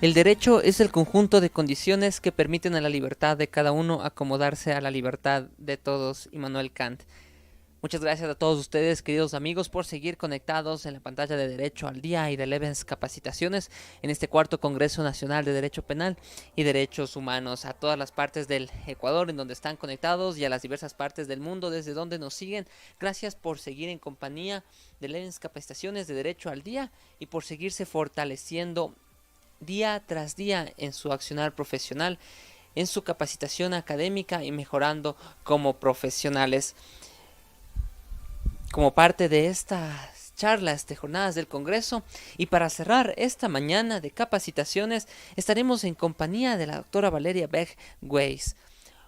El derecho es el conjunto de condiciones que permiten a la libertad de cada uno acomodarse a la libertad de todos. Immanuel Kant. Muchas gracias a todos ustedes, queridos amigos, por seguir conectados en la pantalla de Derecho al Día y de Levens Capacitaciones en este cuarto Congreso Nacional de Derecho Penal y Derechos Humanos. A todas las partes del Ecuador en donde están conectados y a las diversas partes del mundo desde donde nos siguen. Gracias por seguir en compañía de Levens Capacitaciones de Derecho al Día y por seguirse fortaleciendo día tras día en su accionar profesional, en su capacitación académica y mejorando como profesionales. Como parte de estas charlas de jornadas del Congreso y para cerrar esta mañana de capacitaciones estaremos en compañía de la doctora Valeria Beck-Weiss.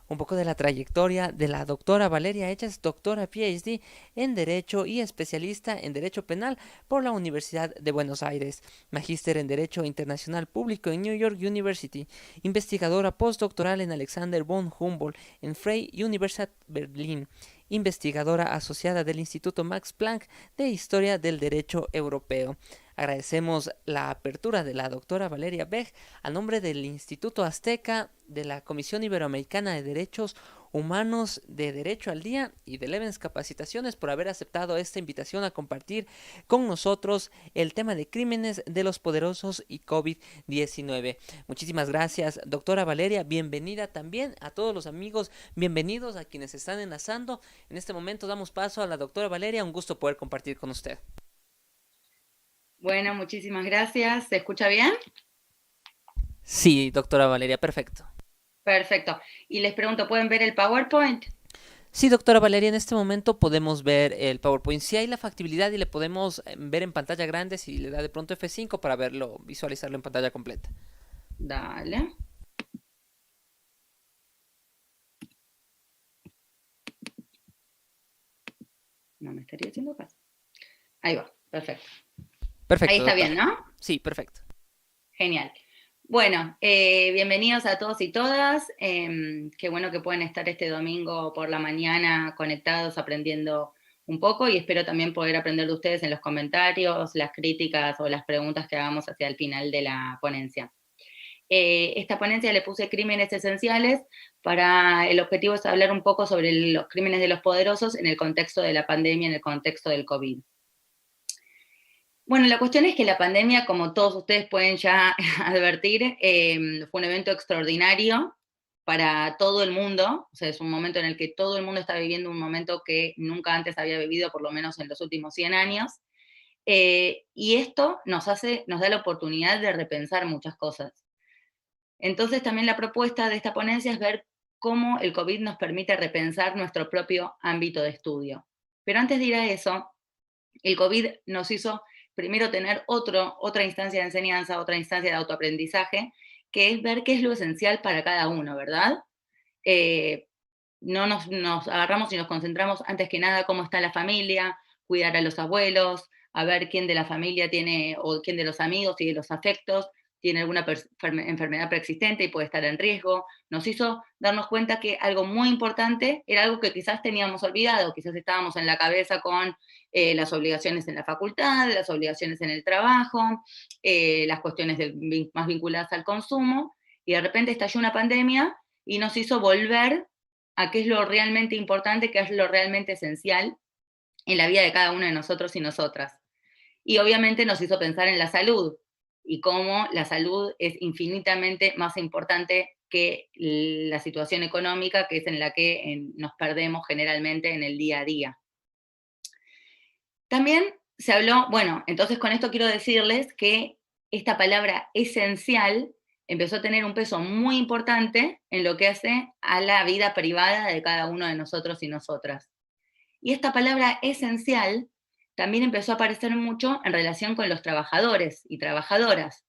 Un poco de la trayectoria de la doctora Valeria. Ella es doctora PhD en Derecho y especialista en Derecho Penal por la Universidad de Buenos Aires, magíster en Derecho Internacional Público en New York University, investigadora postdoctoral en Alexander von Humboldt en Freie Universität Berlin, investigadora asociada del Instituto Max Planck de Historia del Derecho Europeo. Agradecemos la apertura de la doctora Valeria Beck a nombre del Instituto Azteca, de la Comisión Iberoamericana de Derechos Humanos de Derecho al Día y de Levens Capacitaciones por haber aceptado esta invitación a compartir con nosotros el tema de crímenes de los poderosos y COVID-19. Muchísimas gracias, doctora Valeria. Bienvenida también a todos los amigos. Bienvenidos a quienes están enlazando. En este momento damos paso a la doctora Valeria. Un gusto poder compartir con usted. Bueno, muchísimas gracias. ¿Se escucha bien? Sí, doctora Valeria, perfecto. Perfecto. Y les pregunto, ¿pueden ver el PowerPoint? Sí, doctora Valeria, en este momento podemos ver el PowerPoint. Si hay la factibilidad y le podemos ver en pantalla grande, si le da de pronto F5 para verlo, visualizarlo en pantalla completa. Dale. No me estaría haciendo caso. Ahí va, perfecto. Perfecto. Ahí está doctora. bien, ¿no? Sí, perfecto. Genial. Bueno, bienvenidos a todos y todas. Qué bueno que pueden estar este domingo por la mañana conectados, aprendiendo un poco y espero también poder aprender de ustedes en los comentarios, las críticas o las preguntas que hagamos hacia el final de la ponencia. Esta ponencia le puse crímenes esenciales para el objetivo es hablar un poco sobre los crímenes de los poderosos en el contexto de la pandemia, en el contexto del COVID. Bueno, la cuestión es que la pandemia, como todos ustedes pueden ya advertir, fue un evento extraordinario para todo el mundo. O sea, es un momento en el que todo el mundo está viviendo un momento que nunca antes había vivido, por lo menos en los últimos 100 años. Y esto nos da la oportunidad de repensar muchas cosas. Entonces, también la propuesta de esta ponencia es ver cómo el COVID nos permite repensar nuestro propio ámbito de estudio. Pero antes de ir a eso, el COVID nos hizo primero tener otra instancia de enseñanza, otra instancia de autoaprendizaje, que es ver qué es lo esencial para cada uno, ¿verdad? Eh, no nos agarramos y nos concentramos antes que nada cómo está la familia, cuidar a los abuelos, a ver quién de la familia tiene, o quién de los amigos y de los afectos tiene alguna enfermedad preexistente y puede estar en riesgo. Nos hizo darnos cuenta que algo muy importante era algo que quizás teníamos olvidado, quizás estábamos en la cabeza con las obligaciones en la facultad, las obligaciones en el trabajo, las cuestiones más vinculadas al consumo, y de repente estalló una pandemia y nos hizo volver a qué es lo realmente importante, qué es lo realmente esencial en la vida de cada uno de nosotros y nosotras. Y obviamente nos hizo pensar en la salud y cómo la salud es infinitamente más importante que la situación económica, que es en la que nos perdemos generalmente en el día a día. También se habló, bueno, entonces con esto quiero decirles que esta palabra esencial empezó a tener un peso muy importante en lo que hace a la vida privada de cada uno de nosotros y nosotras. Y esta palabra esencial también empezó a aparecer mucho en relación con los trabajadores y trabajadoras.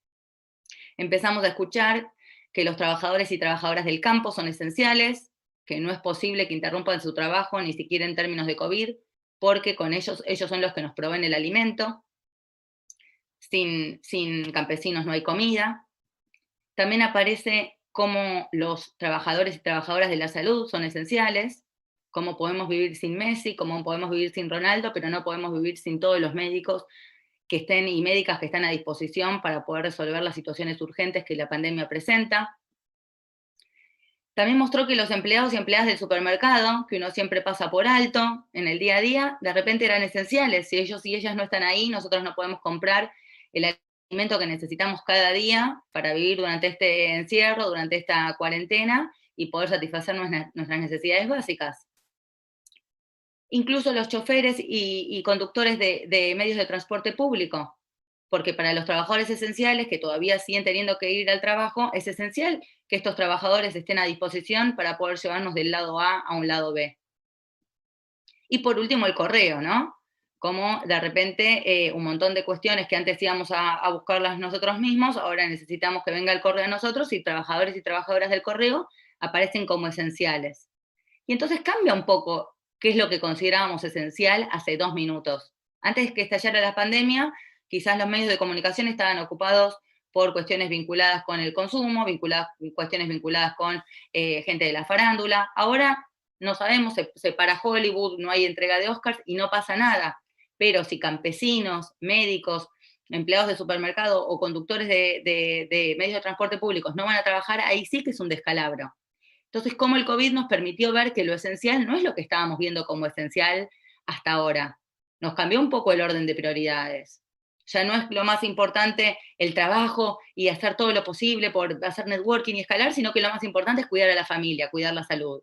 Empezamos a escuchar que los trabajadores y trabajadoras del campo son esenciales, que no es posible que interrumpan su trabajo, ni siquiera en términos de COVID, porque con ellos son los que nos proveen el alimento. Sin campesinos no hay comida. También aparece cómo los trabajadores y trabajadoras de la salud son esenciales, cómo podemos vivir sin Messi, cómo podemos vivir sin Ronaldo, pero no podemos vivir sin todos los médicos que estén y médicas que están a disposición para poder resolver las situaciones urgentes que la pandemia presenta. También mostró que los empleados y empleadas del supermercado, que uno siempre pasa por alto en el día a día, de repente eran esenciales. Si ellos y ellas no están ahí, nosotros no podemos comprar el alimento que necesitamos cada día para vivir durante este encierro, durante esta cuarentena y poder satisfacer nuestras necesidades básicas. Incluso los choferes y conductores de medios de transporte público, porque para los trabajadores esenciales que todavía siguen teniendo que ir al trabajo, es esencial que estos trabajadores estén a disposición para poder llevarnos del lado A un lado B. Y por último, el correo, ¿no? Como de repente un montón de cuestiones que antes íbamos a buscarlas nosotros mismos, ahora necesitamos que venga el correo a nosotros y trabajadores y trabajadoras del correo aparecen como esenciales. Y entonces cambia un poco qué es lo que considerábamos esencial hace 2 minutos. Antes de que estallara la pandemia, quizás los medios de comunicación estaban ocupados por cuestiones vinculadas con el consumo, cuestiones vinculadas con gente de la farándula. Ahora no sabemos, se para Hollywood, no hay entrega de Oscars y no pasa nada. Pero si campesinos, médicos, empleados de supermercado o conductores de medios de transporte públicos no van a trabajar, ahí sí que es un descalabro. Entonces, cómo el COVID nos permitió ver que lo esencial no es lo que estábamos viendo como esencial hasta ahora. Nos cambió un poco el orden de prioridades. Ya no es lo más importante el trabajo y hacer todo lo posible por hacer networking y escalar, sino que lo más importante es cuidar a la familia, cuidar la salud.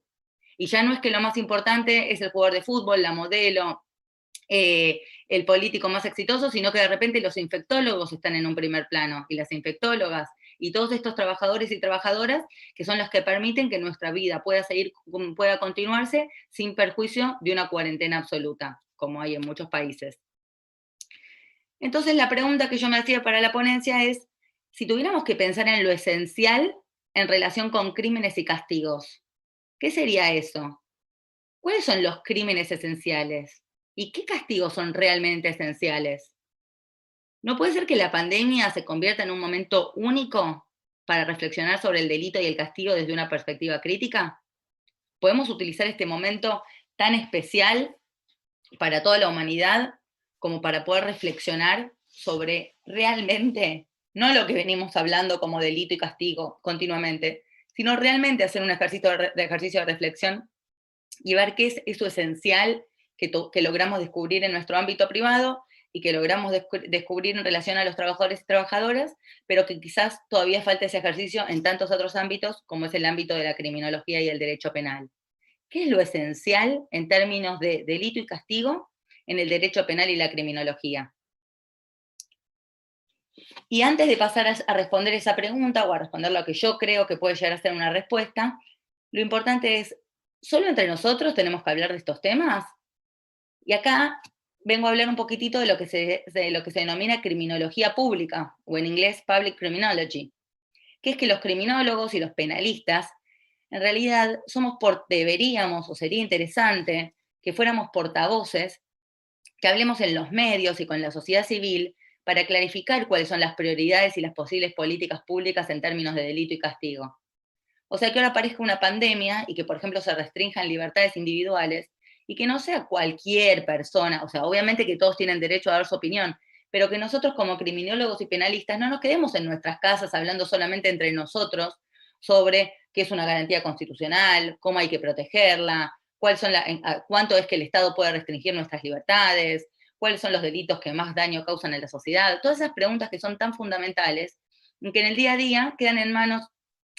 Y ya no es que lo más importante es el jugador de fútbol, la modelo, el político más exitoso, sino que de repente los infectólogos están en un primer plano y las infectólogas y todos estos trabajadores y trabajadoras que son los que permiten que nuestra vida pueda continuarse sin perjuicio de una cuarentena absoluta, como hay en muchos países. Entonces la pregunta que yo me hacía para la ponencia es, si tuviéramos que pensar en lo esencial en relación con crímenes y castigos, ¿qué sería eso? ¿Cuáles son los crímenes esenciales? ¿Y qué castigos son realmente esenciales? ¿No puede ser que la pandemia se convierta en un momento único para reflexionar sobre el delito y el castigo desde una perspectiva crítica? ¿Podemos utilizar este momento tan especial para toda la humanidad como para poder reflexionar sobre realmente, no lo que venimos hablando como delito y castigo continuamente, sino realmente hacer un ejercicio de reflexión y ver qué es eso esencial que logramos descubrir en nuestro ámbito privado y que logramos descubrir en relación a los trabajadores y trabajadoras, pero que quizás todavía falta ese ejercicio en tantos otros ámbitos, como es el ámbito de la criminología y el derecho penal. ¿Qué es lo esencial en términos de delito y castigo en el derecho penal y la criminología? Y antes de pasar a responder esa pregunta o a responder lo que yo creo que puede llegar a ser una respuesta, lo importante es, ¿solo entre nosotros tenemos que hablar de estos temas? Y acá vengo a hablar un poquitito de lo que se denomina criminología pública, o en inglés Public Criminology, que es que los criminólogos y los penalistas, en realidad, deberíamos, o sería interesante, que fuéramos portavoces, que hablemos en los medios y con la sociedad civil para clarificar cuáles son las prioridades y las posibles políticas públicas en términos de delito y castigo. O sea, que ahora aparezca una pandemia y que, por ejemplo, se restrinjan libertades individuales y que no sea cualquier persona, o sea, obviamente que todos tienen derecho a dar su opinión, pero que nosotros como criminólogos y penalistas no nos quedemos en nuestras casas hablando solamente entre nosotros sobre qué es una garantía constitucional, cómo hay que protegerla, cuánto es que el Estado puede restringir nuestras libertades, cuáles son los delitos que más daño causan en la sociedad, todas esas preguntas que son tan fundamentales, que en el día a día quedan en manos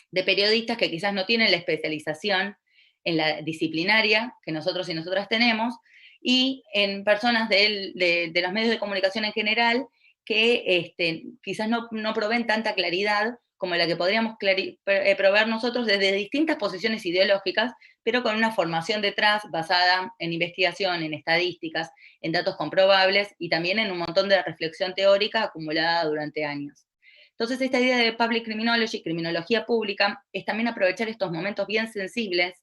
de periodistas que quizás no tienen la especialización en la disciplinaria que nosotros y nosotras tenemos, y en personas de los medios de comunicación en general que quizás no proveen tanta claridad como la que podríamos proveer nosotros desde distintas posiciones ideológicas, pero con una formación detrás basada en investigación, en estadísticas, en datos comprobables y también en un montón de reflexión teórica acumulada durante años. Entonces, esta idea de public criminology, criminología pública, es también aprovechar estos momentos bien sensibles,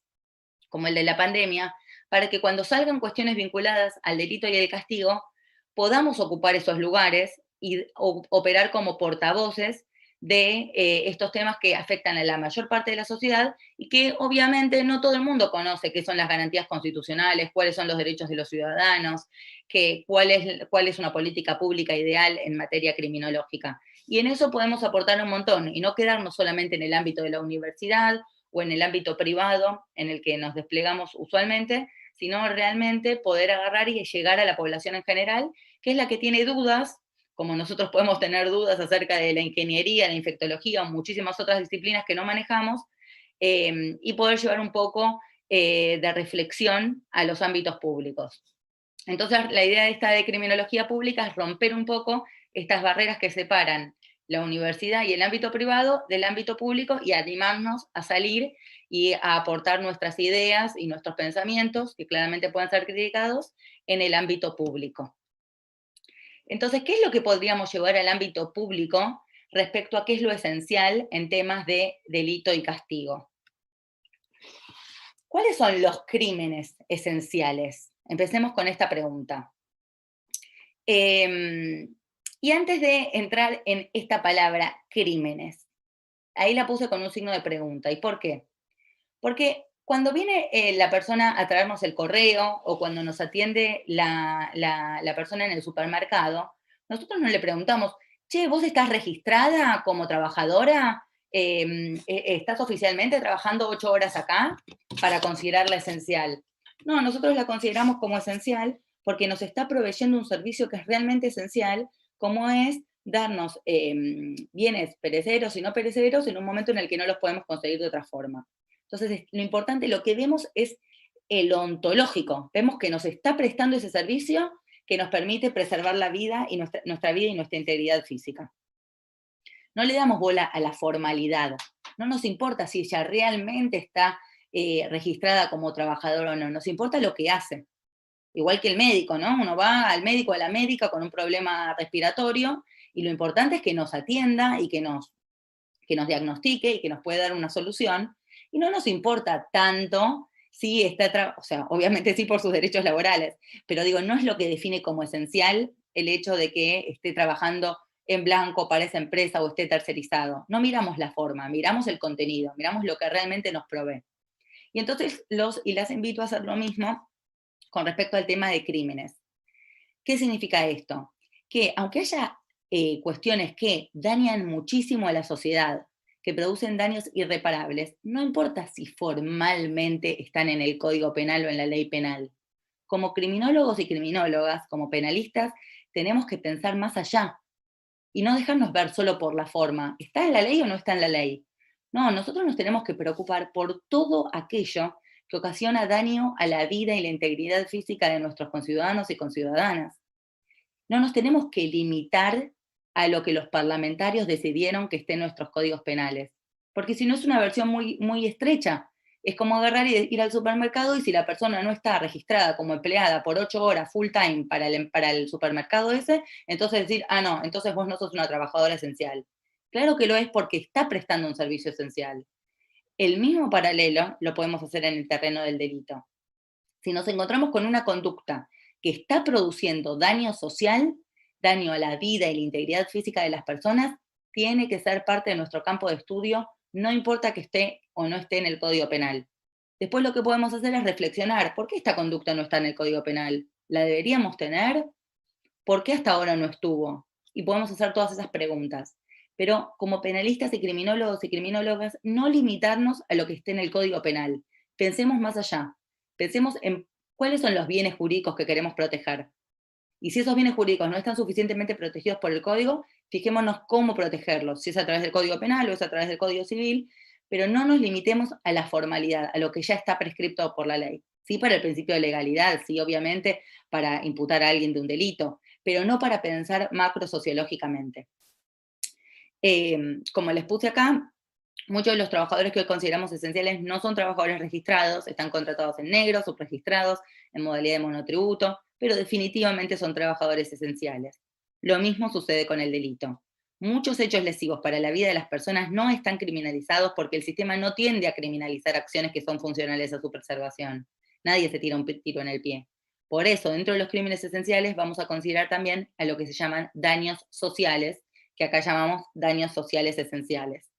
como el de la pandemia, para que cuando salgan cuestiones vinculadas al delito y al castigo, podamos ocupar esos lugares y operar como portavoces de estos temas que afectan a la mayor parte de la sociedad y que obviamente no todo el mundo conoce qué son las garantías constitucionales, cuáles son los derechos de los ciudadanos, cuál es una política pública ideal en materia criminológica. Y en eso podemos aportar un montón y no quedarnos solamente en el ámbito de la universidad o en el ámbito privado en el que nos desplegamos usualmente, sino realmente poder agarrar y llegar a la población en general, que es la que tiene dudas, como nosotros podemos tener dudas acerca de la ingeniería, la infectología o muchísimas otras disciplinas que no manejamos, y poder llevar un poco de reflexión a los ámbitos públicos. Entonces, la idea esta de criminología pública es romper un poco estas barreras que separan la universidad y el ámbito privado del ámbito público y animarnos a salir y a aportar nuestras ideas y nuestros pensamientos, que claramente pueden ser criticados, en el ámbito público. Entonces, ¿qué es lo que podríamos llevar al ámbito público respecto a qué es lo esencial en temas de delito y castigo? ¿Cuáles son los crímenes esenciales? Empecemos con esta pregunta. Y antes de entrar en esta palabra, crímenes, ahí la puse con un signo de pregunta. ¿Y por qué? Porque cuando viene la persona a traernos el correo o cuando nos atiende la persona en el supermercado, nosotros no le preguntamos, che, ¿vos estás registrada como trabajadora? ¿Estás oficialmente trabajando 8 horas acá para considerarla esencial? No, nosotros la consideramos como esencial porque nos está proveyendo un servicio que es realmente esencial, como es darnos bienes perecederos y no perecederos en un momento en el que no los podemos conseguir de otra forma. Entonces, lo importante, lo que vemos es el ontológico. Vemos que nos está prestando ese servicio que nos permite preservar la vida y nuestra vida y nuestra integridad física. No le damos bola a la formalidad. No nos importa si ella realmente está registrada como trabajadora o no. Nos importa lo que hace. Igual que el médico, ¿no? Uno va al médico o a la médica con un problema respiratorio y lo importante es que nos atienda y que nos diagnostique y que nos pueda dar una solución. Y no nos importa tanto si está, o sea, obviamente sí por sus derechos laborales, pero digo, no es lo que define como esencial el hecho de que esté trabajando en blanco para esa empresa o esté tercerizado. No miramos la forma, miramos el contenido, miramos lo que realmente nos provee. Y entonces las invito a hacer lo mismo con respecto al tema de crímenes. ¿Qué significa esto? Que aunque haya cuestiones que dañan muchísimo a la sociedad, que producen daños irreparables, no importa si formalmente están en el Código Penal o en la ley penal. Como criminólogos y criminólogas, como penalistas, tenemos que pensar más allá y no dejarnos ver solo por la forma. ¿Está en la ley o no está en la ley? No, nosotros nos tenemos que preocupar por todo aquello que ocasiona daño a la vida y la integridad física de nuestros conciudadanos y conciudadanas. No nos tenemos que limitar a lo que los parlamentarios decidieron que esté en nuestros códigos penales, porque si no es una versión muy, muy estrecha. Es como agarrar y ir al supermercado y si la persona no está registrada como empleada por 8 horas full time para el supermercado ese, entonces decir, ah, no, entonces vos no sos una trabajadora esencial. Claro que lo es porque está prestando un servicio esencial. El mismo paralelo lo podemos hacer en el terreno del delito. Si nos encontramos con una conducta que está produciendo daño social, daño a la vida y la integridad física de las personas, tiene que ser parte de nuestro campo de estudio, no importa que esté o no esté en el Código Penal. Después lo que podemos hacer es reflexionar, ¿por qué esta conducta no está en el Código Penal? ¿La deberíamos tener? ¿Por qué hasta ahora no estuvo? Y podemos hacer todas esas preguntas. Pero como penalistas y criminólogos y criminólogas, no limitarnos a lo que esté en el Código Penal. Pensemos más allá. Pensemos en cuáles son los bienes jurídicos que queremos proteger. Y si esos bienes jurídicos no están suficientemente protegidos por el código, fijémonos cómo protegerlos, si es a través del Código Penal o es a través del Código Civil, pero no nos limitemos a la formalidad, a lo que ya está prescripto por la ley. Sí, para el principio de legalidad, sí, obviamente, para imputar a alguien de un delito, pero no para pensar macro sociológicamente. Como les puse acá, muchos de los trabajadores que hoy consideramos esenciales no son trabajadores registrados, están contratados en negro, subregistrados, en modalidad de monotributo, pero definitivamente son trabajadores esenciales. Lo mismo sucede con el delito. Muchos hechos lesivos para la vida de las personas no están criminalizados porque el sistema no tiende a criminalizar acciones que son funcionales a su preservación. Nadie se tira un tiro en el pie. Por eso, dentro de los crímenes esenciales, vamos a considerar también a lo que se llaman daños sociales, que acá llamamos daños sociales esenciales.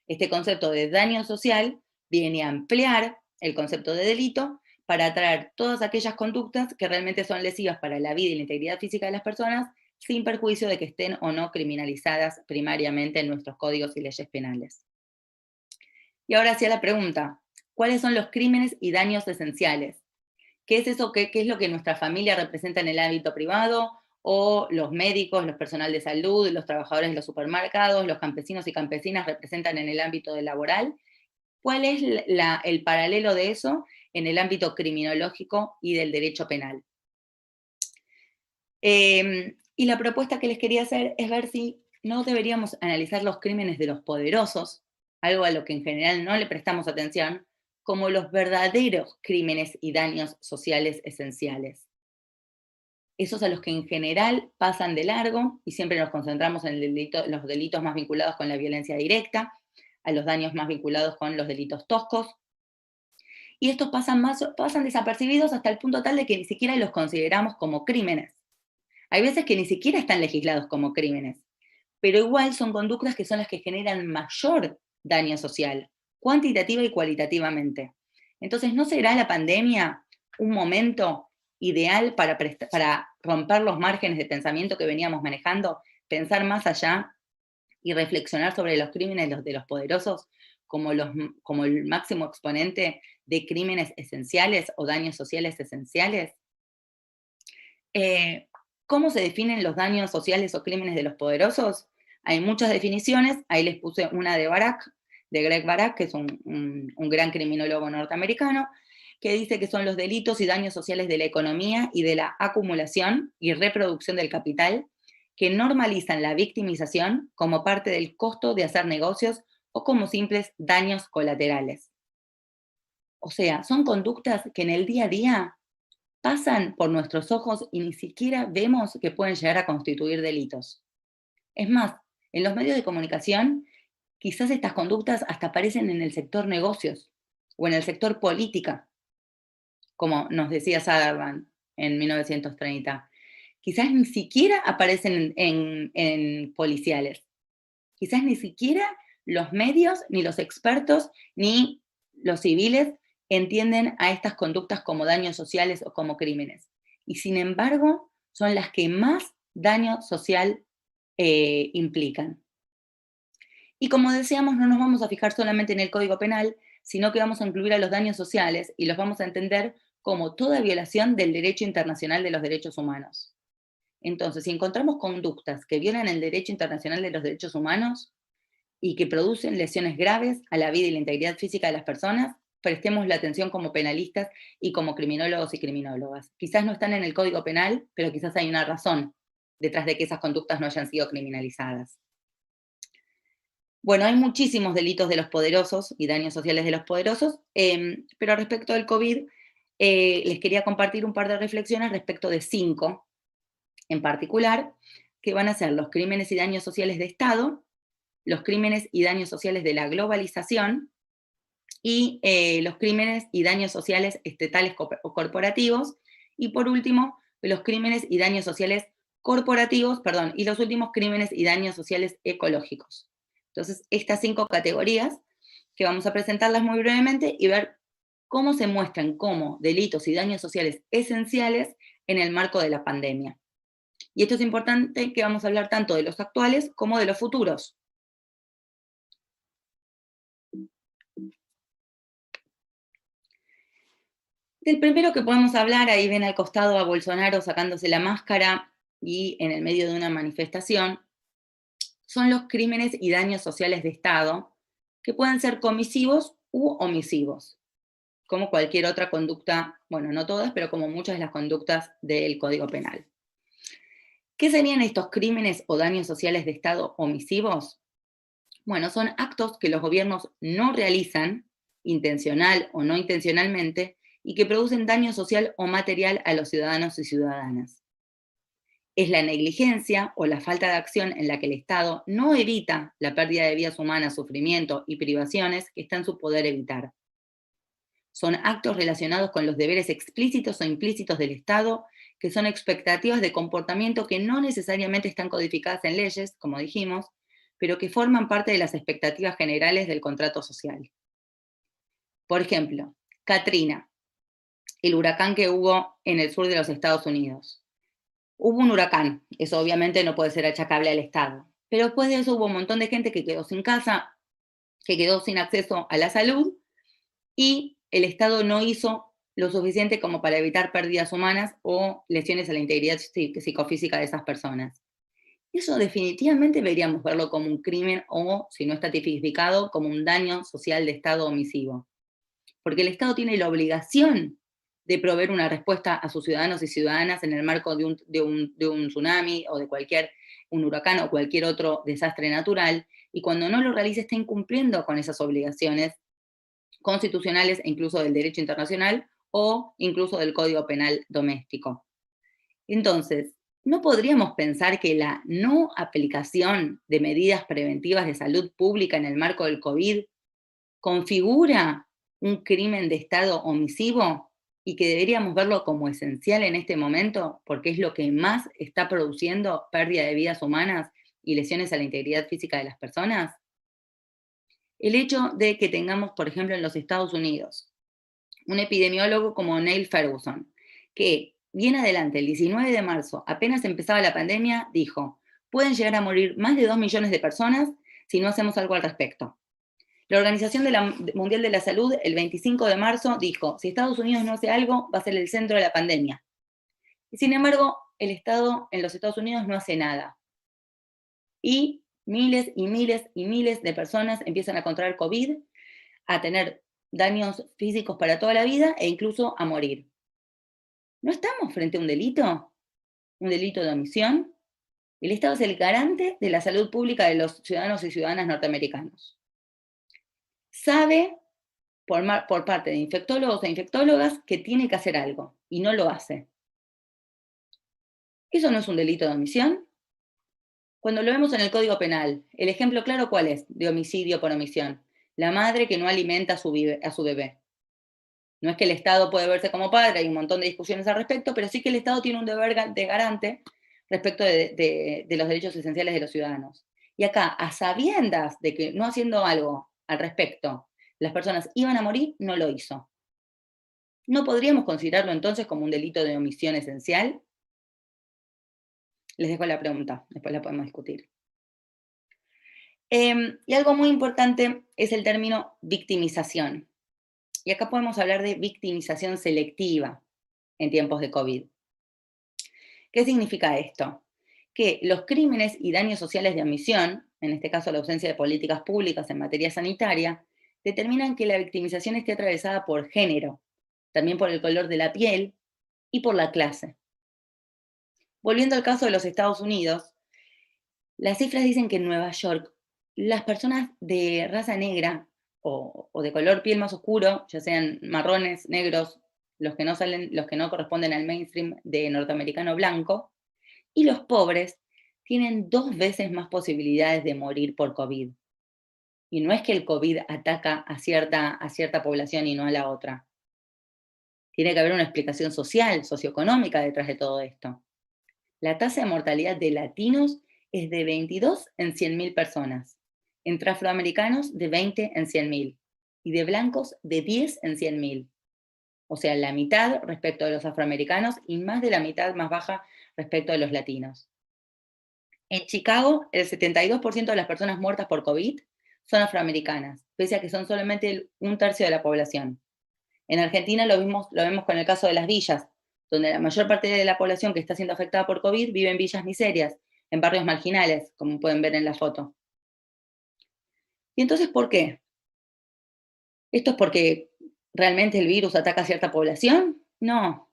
Este concepto de daño social viene a ampliar el concepto de delito para atraer todas aquellas conductas que realmente son lesivas para la vida y la integridad física de las personas, sin perjuicio de que estén o no criminalizadas primariamente en nuestros códigos y leyes penales. Y ahora hacia la pregunta, ¿cuáles son los crímenes y daños esenciales? ¿Qué es eso? ¿Qué es lo que nuestra familia representa en el ámbito privado? ¿O los médicos, los personal de salud, los trabajadores de los supermercados, los campesinos y campesinas representan en el ámbito laboral? ¿Cuál es el paralelo de eso en el ámbito criminológico y del derecho penal? Y la propuesta que les quería hacer es ver si no deberíamos analizar los crímenes de los poderosos, algo a lo que en general no le prestamos atención, como los verdaderos crímenes y daños sociales esenciales. Esos a los que en general pasan de largo y siempre nos concentramos en los delitos más vinculados con la violencia directa, a los daños más vinculados con los delitos toscos, y estos pasan desapercibidos hasta el punto tal de que ni siquiera los consideramos como crímenes. Hay veces que ni siquiera están legislados como crímenes, pero igual son conductas que son las que generan mayor daño social, cuantitativa y cualitativamente. Entonces, ¿no será la pandemia un momento ideal para romper los márgenes de pensamiento que veníamos manejando, pensar más allá y reflexionar sobre los crímenes de los poderosos como el máximo exponente de crímenes esenciales o daños sociales esenciales? Eh, ¿Cómo se definen los daños sociales o crímenes de los poderosos? Hay muchas definiciones, ahí les puse una de Greg Barak, que es un gran criminólogo norteamericano, que dice que son los delitos y daños sociales de la economía y de la acumulación y reproducción del capital que normalizan la victimización como parte del costo de hacer negocios o como simples daños colaterales. O sea, son conductas que en el día a día pasan por nuestros ojos y ni siquiera vemos que pueden llegar a constituir delitos. Es más, en los medios de comunicación, quizás estas conductas hasta aparecen en el sector negocios o en el sector política, como nos decía Sutherland en 1930. Quizás ni siquiera aparecen en policiales. Quizás ni siquiera los medios, ni los expertos, ni los civiles entienden a estas conductas como daños sociales o como crímenes. Y sin embargo, son las que más daño social implican. Y como decíamos, no nos vamos a fijar solamente en el Código Penal, sino que vamos a incluir a los daños sociales y los vamos a entender como toda violación del derecho internacional de los derechos humanos. Entonces, si encontramos conductas que violan el derecho internacional de los derechos humanos, y que producen lesiones graves a la vida y la integridad física de las personas, prestemos la atención como penalistas y como criminólogos y criminólogas. Quizás no están en el Código Penal, pero quizás hay una razón detrás de que esas conductas no hayan sido criminalizadas. Bueno, hay muchísimos delitos de los poderosos y daños sociales de los poderosos, pero respecto del COVID, les quería compartir un par de reflexiones respecto de 5 en particular, que van a ser los crímenes y daños sociales de Estado, los crímenes y daños sociales de la globalización y los crímenes y daños sociales estatales o corporativos, y por último, los crímenes y daños sociales corporativos, perdón, y los últimos crímenes y daños sociales ecológicos. Entonces, estas 5 categorías que vamos a presentarlas muy brevemente y ver cómo se muestran como delitos y daños sociales esenciales en el marco de la pandemia. Y esto es importante, que vamos a hablar tanto de los actuales como de los futuros. Del primero que podemos hablar, ahí ven al costado a Bolsonaro sacándose la máscara y en el medio de una manifestación, son los crímenes y daños sociales de Estado, que pueden ser comisivos u omisivos, como cualquier otra conducta, bueno, no todas, pero como muchas de las conductas del Código Penal. ¿Qué serían estos crímenes o daños sociales de Estado omisivos? Bueno, son actos que los gobiernos no realizan, intencional o no intencionalmente, y que producen daño social o material a los ciudadanos y ciudadanas. Es la negligencia o la falta de acción en la que el Estado no evita la pérdida de vidas humanas, sufrimiento y privaciones que está en su poder evitar. Son actos relacionados con los deberes explícitos o implícitos del Estado, que son expectativas de comportamiento que no necesariamente están codificadas en leyes, como dijimos, pero que forman parte de las expectativas generales del contrato social. Por ejemplo, Katrina, el huracán que hubo en el sur de los Estados Unidos. Hubo un huracán, eso obviamente no puede ser achacable al Estado, pero después de eso hubo un montón de gente que quedó sin casa, que quedó sin acceso a la salud, y el Estado no hizo lo suficiente como para evitar pérdidas humanas o lesiones a la integridad psicofísica de esas personas. Eso definitivamente deberíamos verlo como un crimen o, si no está tipificado, como un daño social de Estado omisivo. Porque el Estado tiene la obligación de proveer una respuesta a sus ciudadanos y ciudadanas en el marco de un tsunami o de un huracán o cualquier otro desastre natural, y cuando no lo realiza está incumpliendo con esas obligaciones constitucionales e incluso del derecho internacional o incluso del Código Penal doméstico. Entonces, ¿no podríamos pensar que la no aplicación de medidas preventivas de salud pública en el marco del COVID configura un crimen de Estado omisivo y que deberíamos verlo como esencial en este momento porque es lo que más está produciendo pérdida de vidas humanas y lesiones a la integridad física de las personas? El hecho de que tengamos, por ejemplo, en los Estados Unidos, un epidemiólogo como Neil Ferguson, que bien adelante, el 19 de marzo, apenas empezaba la pandemia, dijo, pueden llegar a morir más de 2 millones de personas si no hacemos algo al respecto. La Organización Mundial de la Salud, el 25 de marzo, dijo, si Estados Unidos no hace algo, va a ser el centro de la pandemia. Y sin embargo, el Estado en los Estados Unidos no hace nada. Y miles y miles y miles de personas empiezan a contraer COVID, a tener daños físicos para toda la vida e incluso a morir. ¿No estamos frente a un delito? ¿Un delito de omisión? El Estado es el garante de la salud pública de los ciudadanos y ciudadanas norteamericanos. Sabe por parte de infectólogos e infectólogas que tiene que hacer algo y no lo hace. ¿Eso no es un delito de omisión? Cuando lo vemos en el Código Penal, el ejemplo claro, ¿cuál es? De homicidio por omisión. La madre que no alimenta a su bebé. No es que el Estado puede verse como padre, hay un montón de discusiones al respecto, pero sí que el Estado tiene un deber de garante respecto de los derechos esenciales de los ciudadanos. Y acá, a sabiendas de que no haciendo algo al respecto, las personas iban a morir, no lo hizo. ¿No podríamos considerarlo entonces como un delito de omisión esencial? Les dejo la pregunta, después la podemos discutir. Y algo muy importante es el término victimización. Y acá podemos hablar de victimización selectiva en tiempos de COVID. ¿Qué significa esto? Que los crímenes y daños sociales de omisión, en este caso la ausencia de políticas públicas en materia sanitaria, determinan que la victimización esté atravesada por género, también por el color de la piel y por la clase. Volviendo al caso de los Estados Unidos, las cifras dicen que en Nueva York las personas de raza negra o de color piel más oscuro, ya sean marrones, negros, los que no corresponden al mainstream de norteamericano blanco, y los pobres tienen 2 veces más posibilidades de morir por COVID. Y no es que el COVID ataca a cierta población y no a la otra. Tiene que haber una explicación social, socioeconómica detrás de todo esto. La tasa de mortalidad de latinos es de 22 en 100.000 personas, entre afroamericanos de 20 en 100.000 y de blancos de 10 en 100.000. O sea, la mitad respecto de los afroamericanos y más de la mitad más baja respecto de los latinos. En Chicago, el 72% de las personas muertas por COVID son afroamericanas, pese a que son solamente un tercio de la población. En Argentina lo vemos con el caso de las villas, donde la mayor parte de la población que está siendo afectada por COVID vive en villas miserias, en barrios marginales, como pueden ver en la foto. ¿Y entonces por qué? ¿Esto es porque realmente el virus ataca a cierta población? No.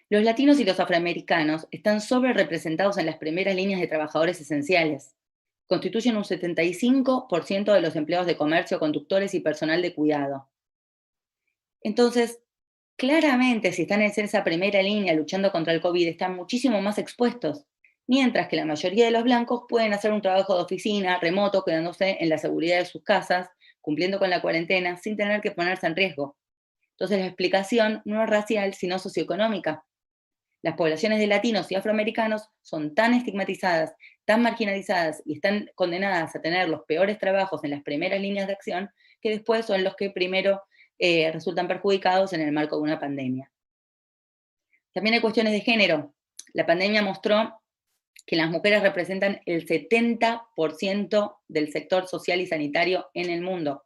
Los latinos y los afroamericanos están sobre representados en las primeras líneas de trabajadores esenciales. Constituyen un 75% de los empleados de comercio, conductores y personal de cuidado. Entonces, claramente, si están en esa primera línea luchando contra el COVID, están muchísimo más expuestos, mientras que la mayoría de los blancos pueden hacer un trabajo de oficina, remoto, quedándose en la seguridad de sus casas, cumpliendo con la cuarentena, sin tener que ponerse en riesgo. Entonces, la explicación no es racial, sino socioeconómica. Las poblaciones de latinos y afroamericanos son tan estigmatizadas, tan marginalizadas y están condenadas a tener los peores trabajos en las primeras líneas de acción, que después son los que primero resultan perjudicados en el marco de una pandemia. También hay cuestiones de género. La pandemia mostró que las mujeres representan el 70% del sector social y sanitario en el mundo,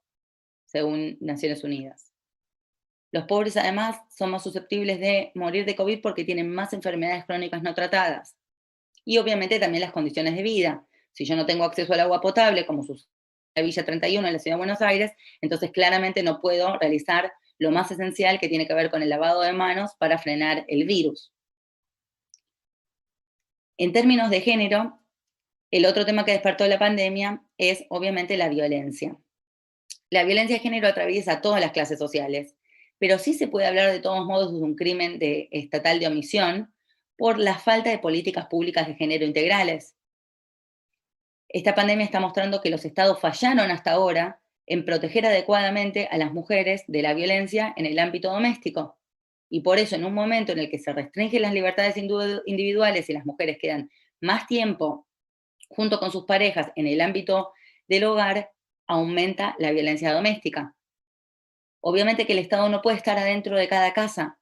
según Naciones Unidas. Los pobres, además, son más susceptibles de morir de COVID porque tienen más enfermedades crónicas no tratadas. Y obviamente también las condiciones de vida. Si yo no tengo acceso al agua potable, como sucede en la Villa 31 en la Ciudad de Buenos Aires, entonces claramente no puedo realizar lo más esencial que tiene que ver con el lavado de manos para frenar el virus. En términos de género, el otro tema que despertó la pandemia es obviamente la violencia. La violencia de género atraviesa todas las clases sociales, pero sí se puede hablar de todos modos de un crimen estatal de omisión por la falta de políticas públicas de género integrales. Esta pandemia está mostrando que los estados fallaron hasta ahora en proteger adecuadamente a las mujeres de la violencia en el ámbito doméstico. Y por eso, en un momento en el que se restringen las libertades individuales y las mujeres quedan más tiempo junto con sus parejas en el ámbito del hogar, aumenta la violencia doméstica. Obviamente que el Estado no puede estar adentro de cada casa,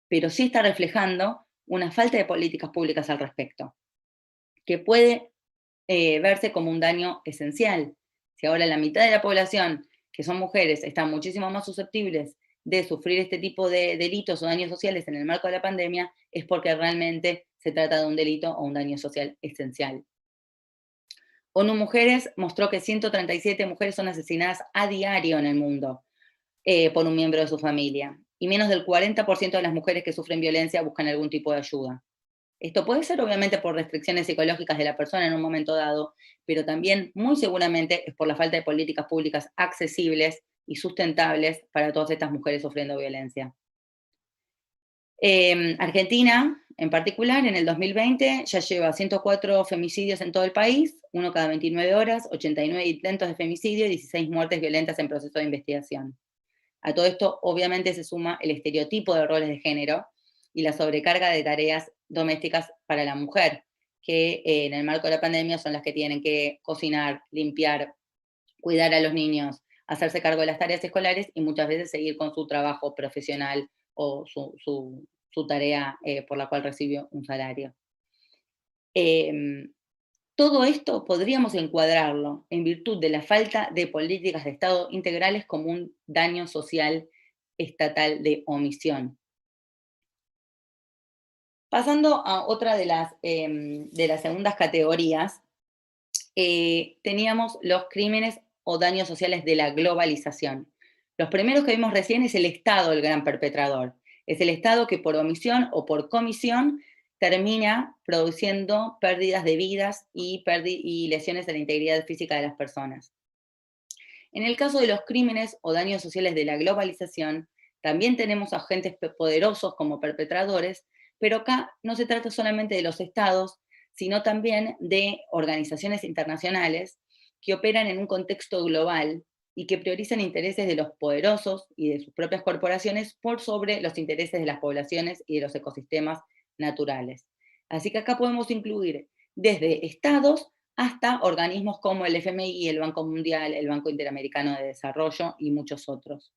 pero sí está reflejando una falta de políticas públicas al respecto, que puede verse como un daño esencial. Si ahora la mitad de la población, que son mujeres, están muchísimo más susceptibles de sufrir este tipo de delitos o daños sociales en el marco de la pandemia, es porque realmente se trata de un delito o un daño social esencial. ONU Mujeres mostró que 137 mujeres son asesinadas a diario en el mundo por un miembro de su familia, y menos del 40% de las mujeres que sufren violencia buscan algún tipo de ayuda. Esto puede ser obviamente por restricciones psicológicas de la persona en un momento dado, pero también muy seguramente es por la falta de políticas públicas accesibles y sustentables para todas estas mujeres sufriendo violencia. Argentina, en particular, en el 2020 ya lleva 104 femicidios en todo el país, uno cada 29 horas, 89 intentos de femicidio y 16 muertes violentas en proceso de investigación. A todo esto, obviamente, se suma el estereotipo de roles de género y la sobrecarga de tareas domésticas para la mujer, que en el marco de la pandemia son las que tienen que cocinar, limpiar, cuidar a los niños, hacerse cargo de las tareas escolares y muchas veces seguir con su trabajo profesional o su tarea por la cual recibe un salario. Todo esto podríamos encuadrarlo, en virtud de la falta de políticas de Estado integrales, como un daño social estatal de omisión. Pasando a otra de las segundas categorías, teníamos los crímenes o daños sociales de la globalización. Los primeros que vimos recién es el Estado el gran perpetrador. Es el Estado que por omisión o por comisión termina produciendo pérdidas de vidas y lesiones de la integridad física de las personas. En el caso de los crímenes o daños sociales de la globalización, también tenemos agentes poderosos como perpetradores, pero acá no se trata solamente de los estados, sino también de organizaciones internacionales que operan en un contexto global y que priorizan intereses de los poderosos y de sus propias corporaciones por sobre los intereses de las poblaciones y de los ecosistemas naturales. Así que acá podemos incluir desde estados hasta organismos como el FMI, el Banco Mundial, el Banco Interamericano de Desarrollo y muchos otros.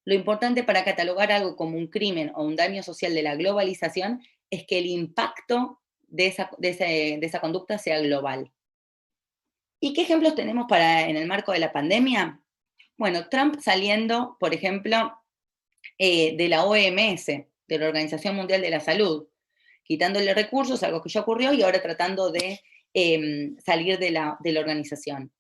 Lo importante para catalogar algo como un crimen o un daño social de la globalización es que el impacto de esa conducta sea global. ¿Y qué ejemplos tenemos en el marco de la pandemia? Bueno, Trump saliendo, por ejemplo, de la OMS, de la Organización Mundial de la Salud, quitándole recursos, algo que ya ocurrió, y ahora tratando de salir de la organización.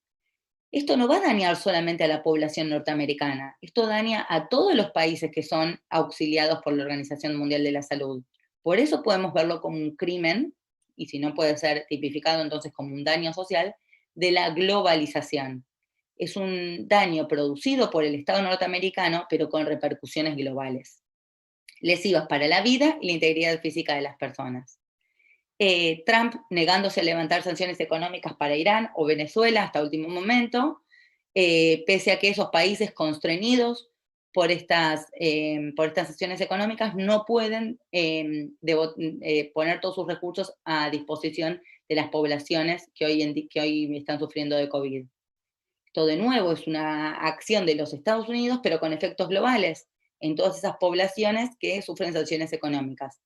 Esto no va a dañar solamente a la población norteamericana, esto daña a todos los países que son auxiliados por la Organización Mundial de la Salud. Por eso podemos verlo como un crimen, y si no puede ser tipificado entonces como un daño social, de la globalización. Es un daño producido por el Estado norteamericano, pero con repercusiones globales, lesivas para la vida y la integridad física de las personas. Trump negándose a levantar sanciones económicas para Irán o Venezuela hasta último momento, pese a que esos países constreñidos por estas sanciones económicas no pueden poner todos sus recursos a disposición de las poblaciones que hoy están sufriendo de COVID. Esto de nuevo es una acción de los Estados Unidos, pero con efectos globales en todas esas poblaciones que sufren sanciones económicas.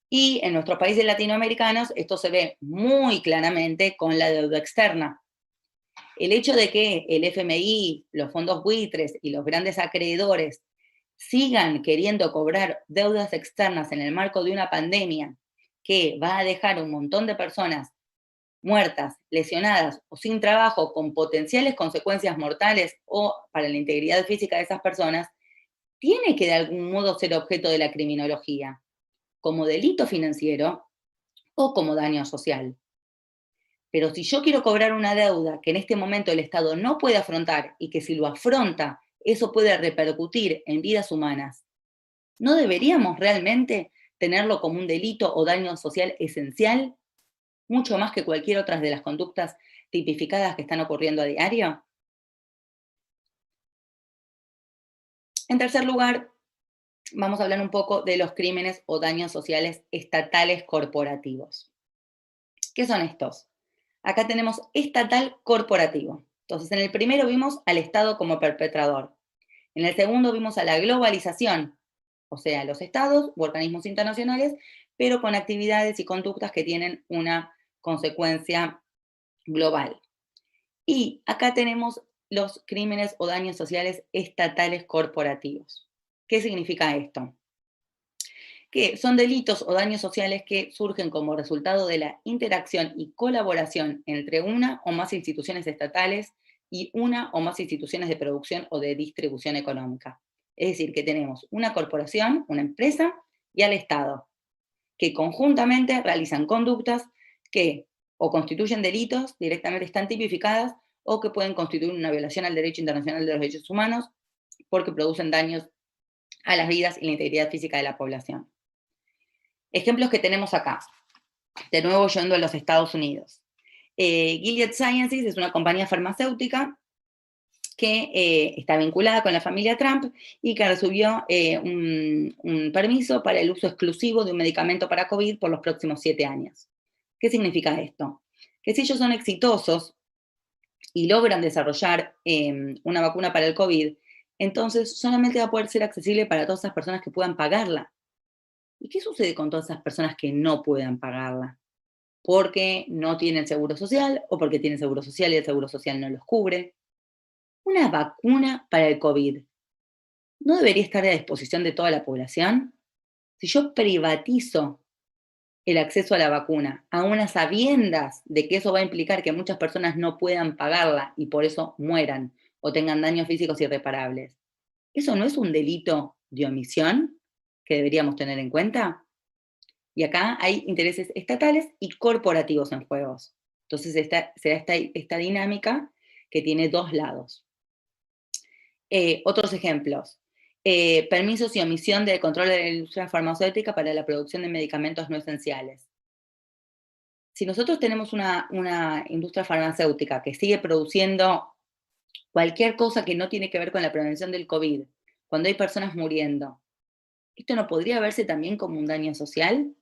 Y en nuestros países latinoamericanos esto se ve muy claramente con la deuda externa. El hecho de que el FMI, los fondos buitres y los grandes acreedores sigan queriendo cobrar deudas externas en el marco de una pandemia que va a dejar un montón de personas muertas, lesionadas o sin trabajo con potenciales consecuencias mortales o para la integridad física de esas personas, tiene que de algún modo ser objeto de la criminología, como delito financiero o como daño social. Pero si yo quiero cobrar una deuda que en este momento el Estado no puede afrontar y que si lo afronta, eso puede repercutir en vidas humanas, ¿no deberíamos realmente tenerlo como un delito o daño social esencial, mucho más que cualquier otra de las conductas tipificadas que están ocurriendo a diario? En tercer lugar, vamos a hablar un poco de los crímenes o daños sociales estatales corporativos. ¿Qué son estos? Acá tenemos estatal corporativo. Entonces, en el primero vimos al Estado como perpetrador. En el segundo vimos a la globalización, o sea, los estados u organismos internacionales, pero con actividades y conductas que tienen una consecuencia global. Y acá tenemos los crímenes o daños sociales estatales corporativos. ¿Qué significa esto? Que son delitos o daños sociales que surgen como resultado de la interacción y colaboración entre una o más instituciones estatales y una o más instituciones de producción o de distribución económica. Es decir, que tenemos una corporación, una empresa y al Estado, que conjuntamente realizan conductas que o constituyen delitos, directamente están tipificadas, o que pueden constituir una violación al derecho internacional de los derechos humanos porque producen daños a las vidas y la integridad física de la población. Ejemplos que tenemos acá, de nuevo yendo a los Estados Unidos. Gilead Sciences es una compañía farmacéutica que está vinculada con la familia Trump y que recibió un permiso para el uso exclusivo de un medicamento para COVID por los próximos 7 años. ¿Qué significa esto? Que si ellos son exitosos y logran desarrollar una vacuna para el COVID, entonces solamente va a poder ser accesible para todas esas personas que puedan pagarla. ¿Y qué sucede con todas esas personas que no puedan pagarla? Porque no tienen seguro social o porque tienen seguro social y el seguro social no los cubre. Una vacuna para el COVID, ¿no debería estar a disposición de toda la población? Si yo privatizo el acceso a la vacuna, a unas sabiendas de que eso va a implicar que muchas personas no puedan pagarla y por eso mueran o tengan daños físicos irreparables, ¿eso no es un delito de omisión que deberíamos tener en cuenta? Y acá hay intereses estatales y corporativos en juegos. Entonces se da esta dinámica que tiene dos lados. Otros ejemplos. Permisos y omisión del control de la industria farmacéutica para la producción de medicamentos no esenciales. Si nosotros tenemos una industria farmacéutica que sigue produciendo cualquier cosa que no tiene que ver con la prevención del COVID, cuando hay personas muriendo, ¿esto no podría verse también como un daño social?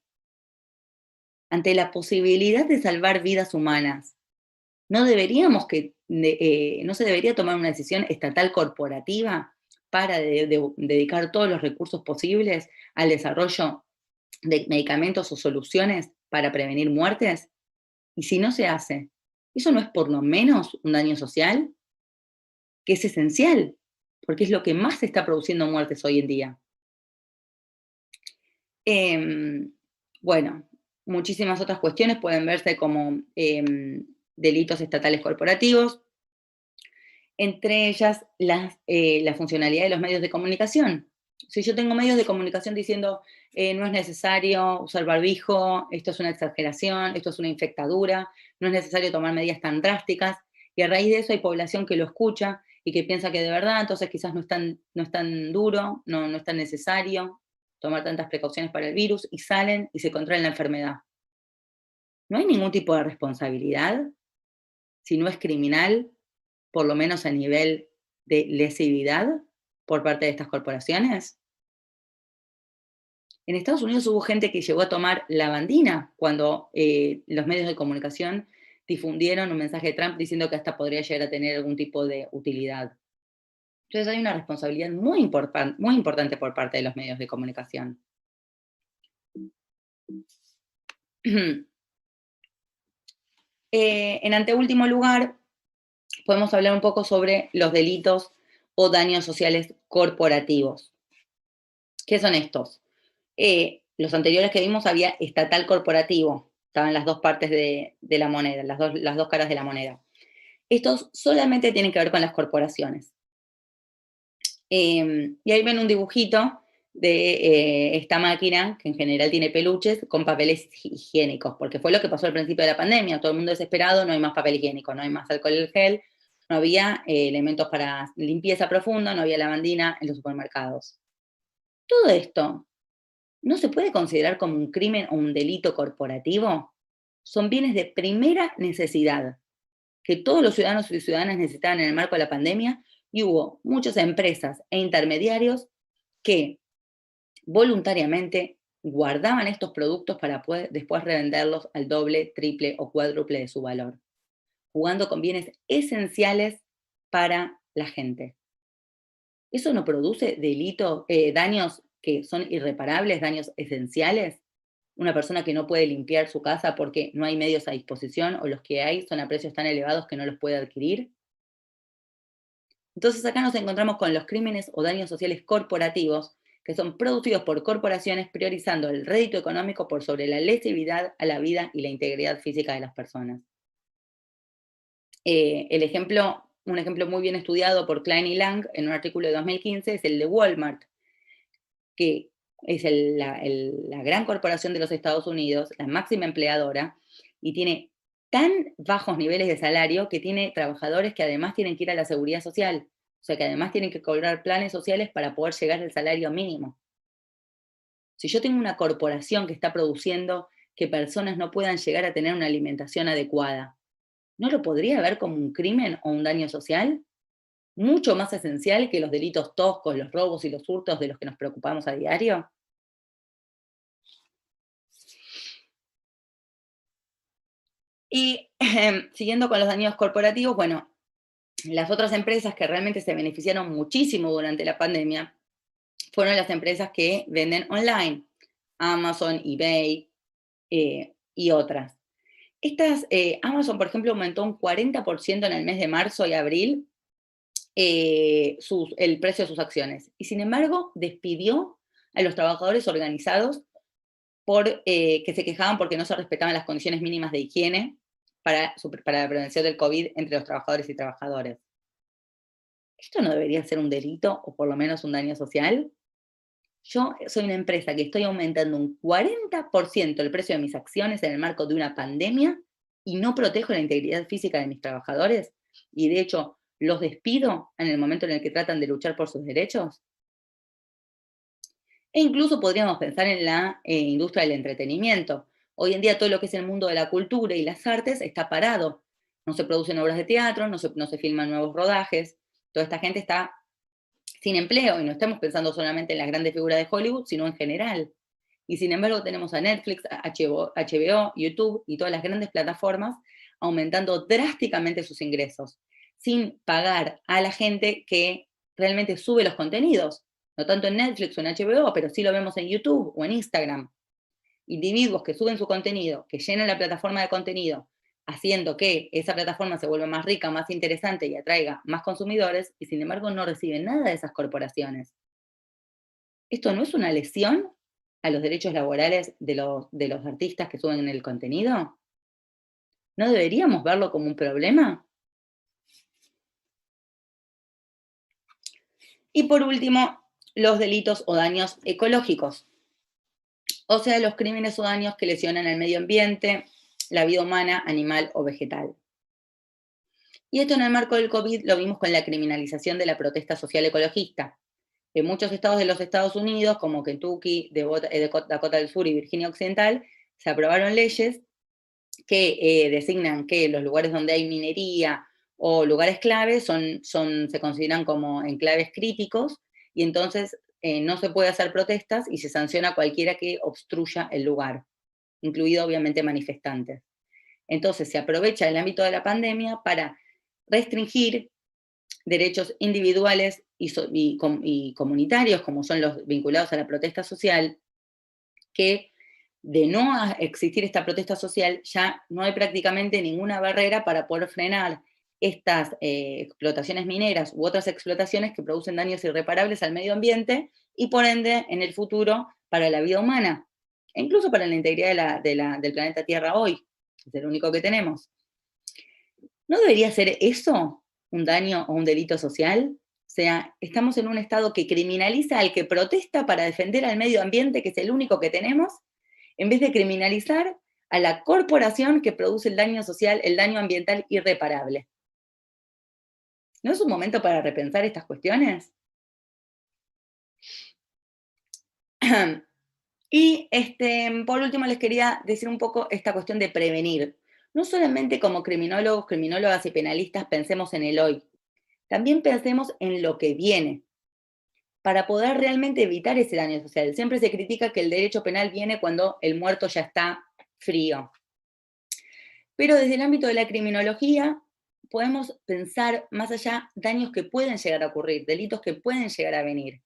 Ante la posibilidad de salvar vidas humanas, ¿no deberíamos no se debería tomar una decisión estatal corporativa para dedicar todos los recursos posibles al desarrollo de medicamentos o soluciones para prevenir muertes? Y si no se hace, ¿eso no es por lo menos un daño social? Que es esencial, porque es lo que más está produciendo muertes hoy en día. Em, bueno, muchísimas otras cuestiones pueden verse como delitos estatales corporativos, entre ellas la funcionalidad de los medios de comunicación. Si yo tengo medios de comunicación diciendo no es necesario usar barbijo, esto es una exageración, esto es una infectadura, no es necesario tomar medidas tan drásticas, y a raíz de eso hay población que lo escucha y que piensa que de verdad, entonces quizás no es tan duro, no es tan necesario tomar tantas precauciones para el virus, y salen y se contraen la enfermedad. No hay ningún tipo de responsabilidad, si no es criminal, por lo menos a nivel de lesividad por parte de estas corporaciones. En Estados Unidos hubo gente que llegó a tomar lavandina cuando los medios de comunicación difundieron un mensaje de Trump diciendo que hasta podría llegar a tener algún tipo de utilidad. Entonces hay una responsabilidad muy importante por parte de los medios de comunicación. En anteúltimo lugar, podemos hablar un poco sobre los delitos o daños sociales corporativos. ¿Qué son estos? Los anteriores que vimos había estatal corporativo, estaban las dos partes de la moneda, las dos caras de la moneda. Estos solamente tienen que ver con las corporaciones. Y ahí ven un dibujito de esta máquina, que en general tiene peluches, con papeles higiénicos, porque fue lo que pasó al principio de la pandemia, todo el mundo desesperado, no hay más papel higiénico, no hay más alcohol en gel, no había elementos para limpieza profunda, no había lavandina en los supermercados. Todo esto no se puede considerar como un crimen o un delito corporativo. Son bienes de primera necesidad que todos los ciudadanos y ciudadanas necesitaban en el marco de la pandemia, y hubo muchas empresas e intermediarios que voluntariamente guardaban estos productos para poder después revenderlos al doble, triple o cuádruple de su valor, jugando con bienes esenciales para la gente. ¿Eso no produce daños que son irreparables, daños esenciales? Una persona que no puede limpiar su casa porque no hay medios a disposición, o los que hay son a precios tan elevados que no los puede adquirir. Entonces acá nos encontramos con los crímenes o daños sociales corporativos, que son producidos por corporaciones priorizando el rédito económico por sobre la lesividad a la vida y la integridad física de las personas. Un ejemplo muy bien estudiado por Klein y Lang en un artículo de 2015 es el de Walmart, que es la gran corporación de los Estados Unidos, la máxima empleadora, y tiene tan bajos niveles de salario que tiene trabajadores que además tienen que ir a la seguridad social, o sea que además tienen que cobrar planes sociales para poder llegar al salario mínimo. Si yo tengo una corporación que está produciendo que personas no puedan llegar a tener una alimentación adecuada, ¿no lo podría ver como un crimen o un daño social? Mucho más esencial que los delitos toscos, los robos y los hurtos de los que nos preocupamos a diario. Y siguiendo con los daños corporativos, bueno, las otras empresas que realmente se beneficiaron muchísimo durante la pandemia fueron las empresas que venden online, Amazon, eBay y otras. Amazon, por ejemplo, aumentó un 40% en el mes de marzo y abril el precio de sus acciones. Y sin embargo, despidió a los trabajadores organizados que se quejaban porque no se respetaban las condiciones mínimas de higiene para la prevención del COVID entre los trabajadores y trabajadoras. ¿Esto no debería ser un delito o por lo menos un daño social? Yo soy una empresa que estoy aumentando un 40% el precio de mis acciones en el marco de una pandemia y no protejo la integridad física de mis trabajadores, y de hecho los despido en el momento en el que tratan de luchar por sus derechos. E incluso podríamos pensar en la industria del entretenimiento. Hoy en día todo lo que es el mundo de la cultura y las artes está parado. No se producen obras de teatro, no se filman nuevos rodajes. Toda esta gente está sin empleo y no estamos pensando solamente en las grandes figuras de Hollywood, sino en general. Y sin embargo tenemos a Netflix, a HBO, YouTube y todas las grandes plataformas aumentando drásticamente sus ingresos, sin pagar a la gente que realmente sube los contenidos. No tanto en Netflix o en HBO, pero sí lo vemos en YouTube o en Instagram. Individuos que suben su contenido, que llenan la plataforma de contenido, haciendo que esa plataforma se vuelva más rica, más interesante y atraiga más consumidores, y sin embargo no reciben nada de esas corporaciones. ¿Esto no es una lesión a los derechos laborales de los artistas que suben el contenido? ¿No deberíamos verlo como un problema? Y por último, los delitos o daños ecológicos, o sea, los crímenes o daños que lesionan al medio ambiente, la vida humana, animal o vegetal. Y esto en el marco del COVID lo vimos con la criminalización de la protesta social ecologista. En muchos estados de los Estados Unidos, como Kentucky, Dakota del Sur y Virginia Occidental, se aprobaron leyes que designan que los lugares donde hay minería o lugares clave se consideran como enclaves críticos y entonces no se puede hacer protestas y se sanciona a cualquiera que obstruya el lugar, incluido obviamente manifestantes. Entonces se aprovecha el ámbito de la pandemia para restringir derechos individuales y comunitarios, como son los vinculados a la protesta social, que de no existir esta protesta social, ya no hay prácticamente ninguna barrera para poder frenar estas explotaciones mineras u otras explotaciones que producen daños irreparables al medio ambiente y por ende en el futuro para la vida humana e incluso para la integridad del planeta Tierra hoy, es el único que tenemos. ¿No debería ser eso un daño o un delito social? O sea, estamos en un estado que criminaliza al que protesta para defender al medio ambiente, que es el único que tenemos, en vez de criminalizar a la corporación que produce el daño social, el daño ambiental irreparable. ¿No es un momento para repensar estas cuestiones? Y por último les quería decir un poco esta cuestión de prevenir. No solamente como criminólogos, criminólogas y penalistas pensemos en el hoy, también pensemos en lo que viene, para poder realmente evitar ese daño social. Siempre se critica que el derecho penal viene cuando el muerto ya está frío. Pero desde el ámbito de la criminología podemos pensar más allá daños que pueden llegar a ocurrir, delitos que pueden llegar a venir,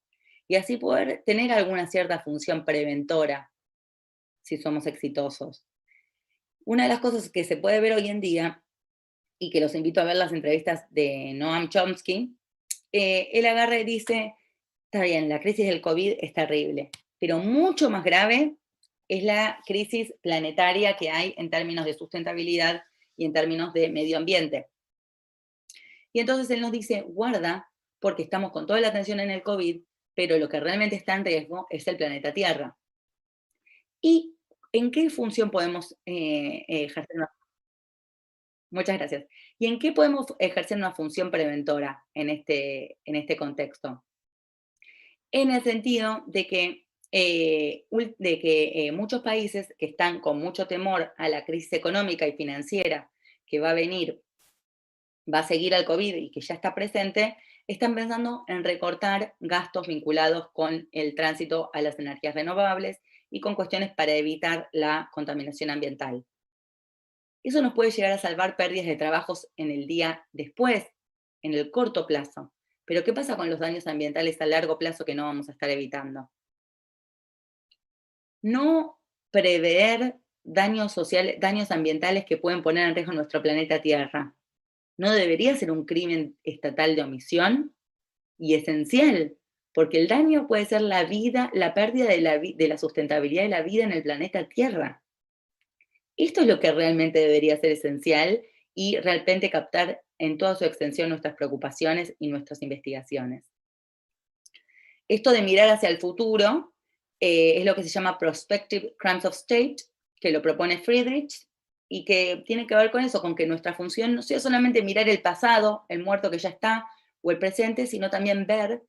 y así poder tener alguna cierta función preventora si somos exitosos. Una de las cosas que se puede ver hoy en día, y que los invito a ver las entrevistas de Noam Chomsky, él agarra y dice, está bien, la crisis del COVID es terrible, pero mucho más grave es la crisis planetaria que hay en términos de sustentabilidad y en términos de medio ambiente. Y entonces él nos dice, guarda, porque estamos con toda la atención en el COVID, pero lo que realmente está en riesgo es el planeta Tierra. ¿Y en qué función podemos ejercer una... Muchas gracias. ¿Y en qué podemos ejercer una función preventora en este contexto? En el sentido de que, muchos países que están con mucho temor a la crisis económica y financiera que va a venir, va a seguir al COVID y que ya está presente, están pensando en recortar gastos vinculados con el tránsito a las energías renovables y con cuestiones para evitar la contaminación ambiental. Eso nos puede llegar a salvar pérdidas de trabajos en el día después, en el corto plazo. Pero ¿qué pasa con los daños ambientales a largo plazo que no vamos a estar evitando? No prever daños sociales, daños ambientales que pueden poner en riesgo nuestro planeta Tierra. ¿No debería ser un crimen estatal de omisión? Y esencial, porque el daño puede ser la vida, la pérdida de la sustentabilidad de la vida en el planeta Tierra. Esto es lo que realmente debería ser esencial y realmente captar en toda su extensión nuestras preocupaciones y nuestras investigaciones. Esto de mirar hacia el futuro es lo que se llama Prospective Crimes of State, que lo propone Friedrich, y que tiene que ver con eso, con que nuestra función no sea solamente mirar el pasado, el muerto que ya está, o el presente, sino también ver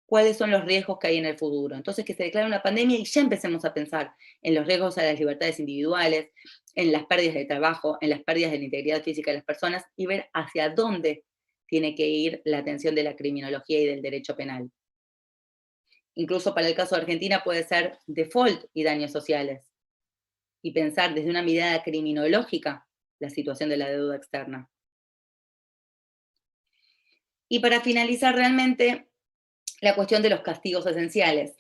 cuáles son los riesgos que hay en el futuro. Entonces, que se declare una pandemia y ya empecemos a pensar en los riesgos a las libertades individuales, en las pérdidas de trabajo, en las pérdidas de la integridad física de las personas y ver hacia dónde tiene que ir la atención de la criminología y del derecho penal. Incluso para el caso de Argentina puede ser default y daños sociales, y pensar desde una mirada criminológica la situación de la deuda externa. Y para finalizar realmente, la cuestión de los castigos esenciales.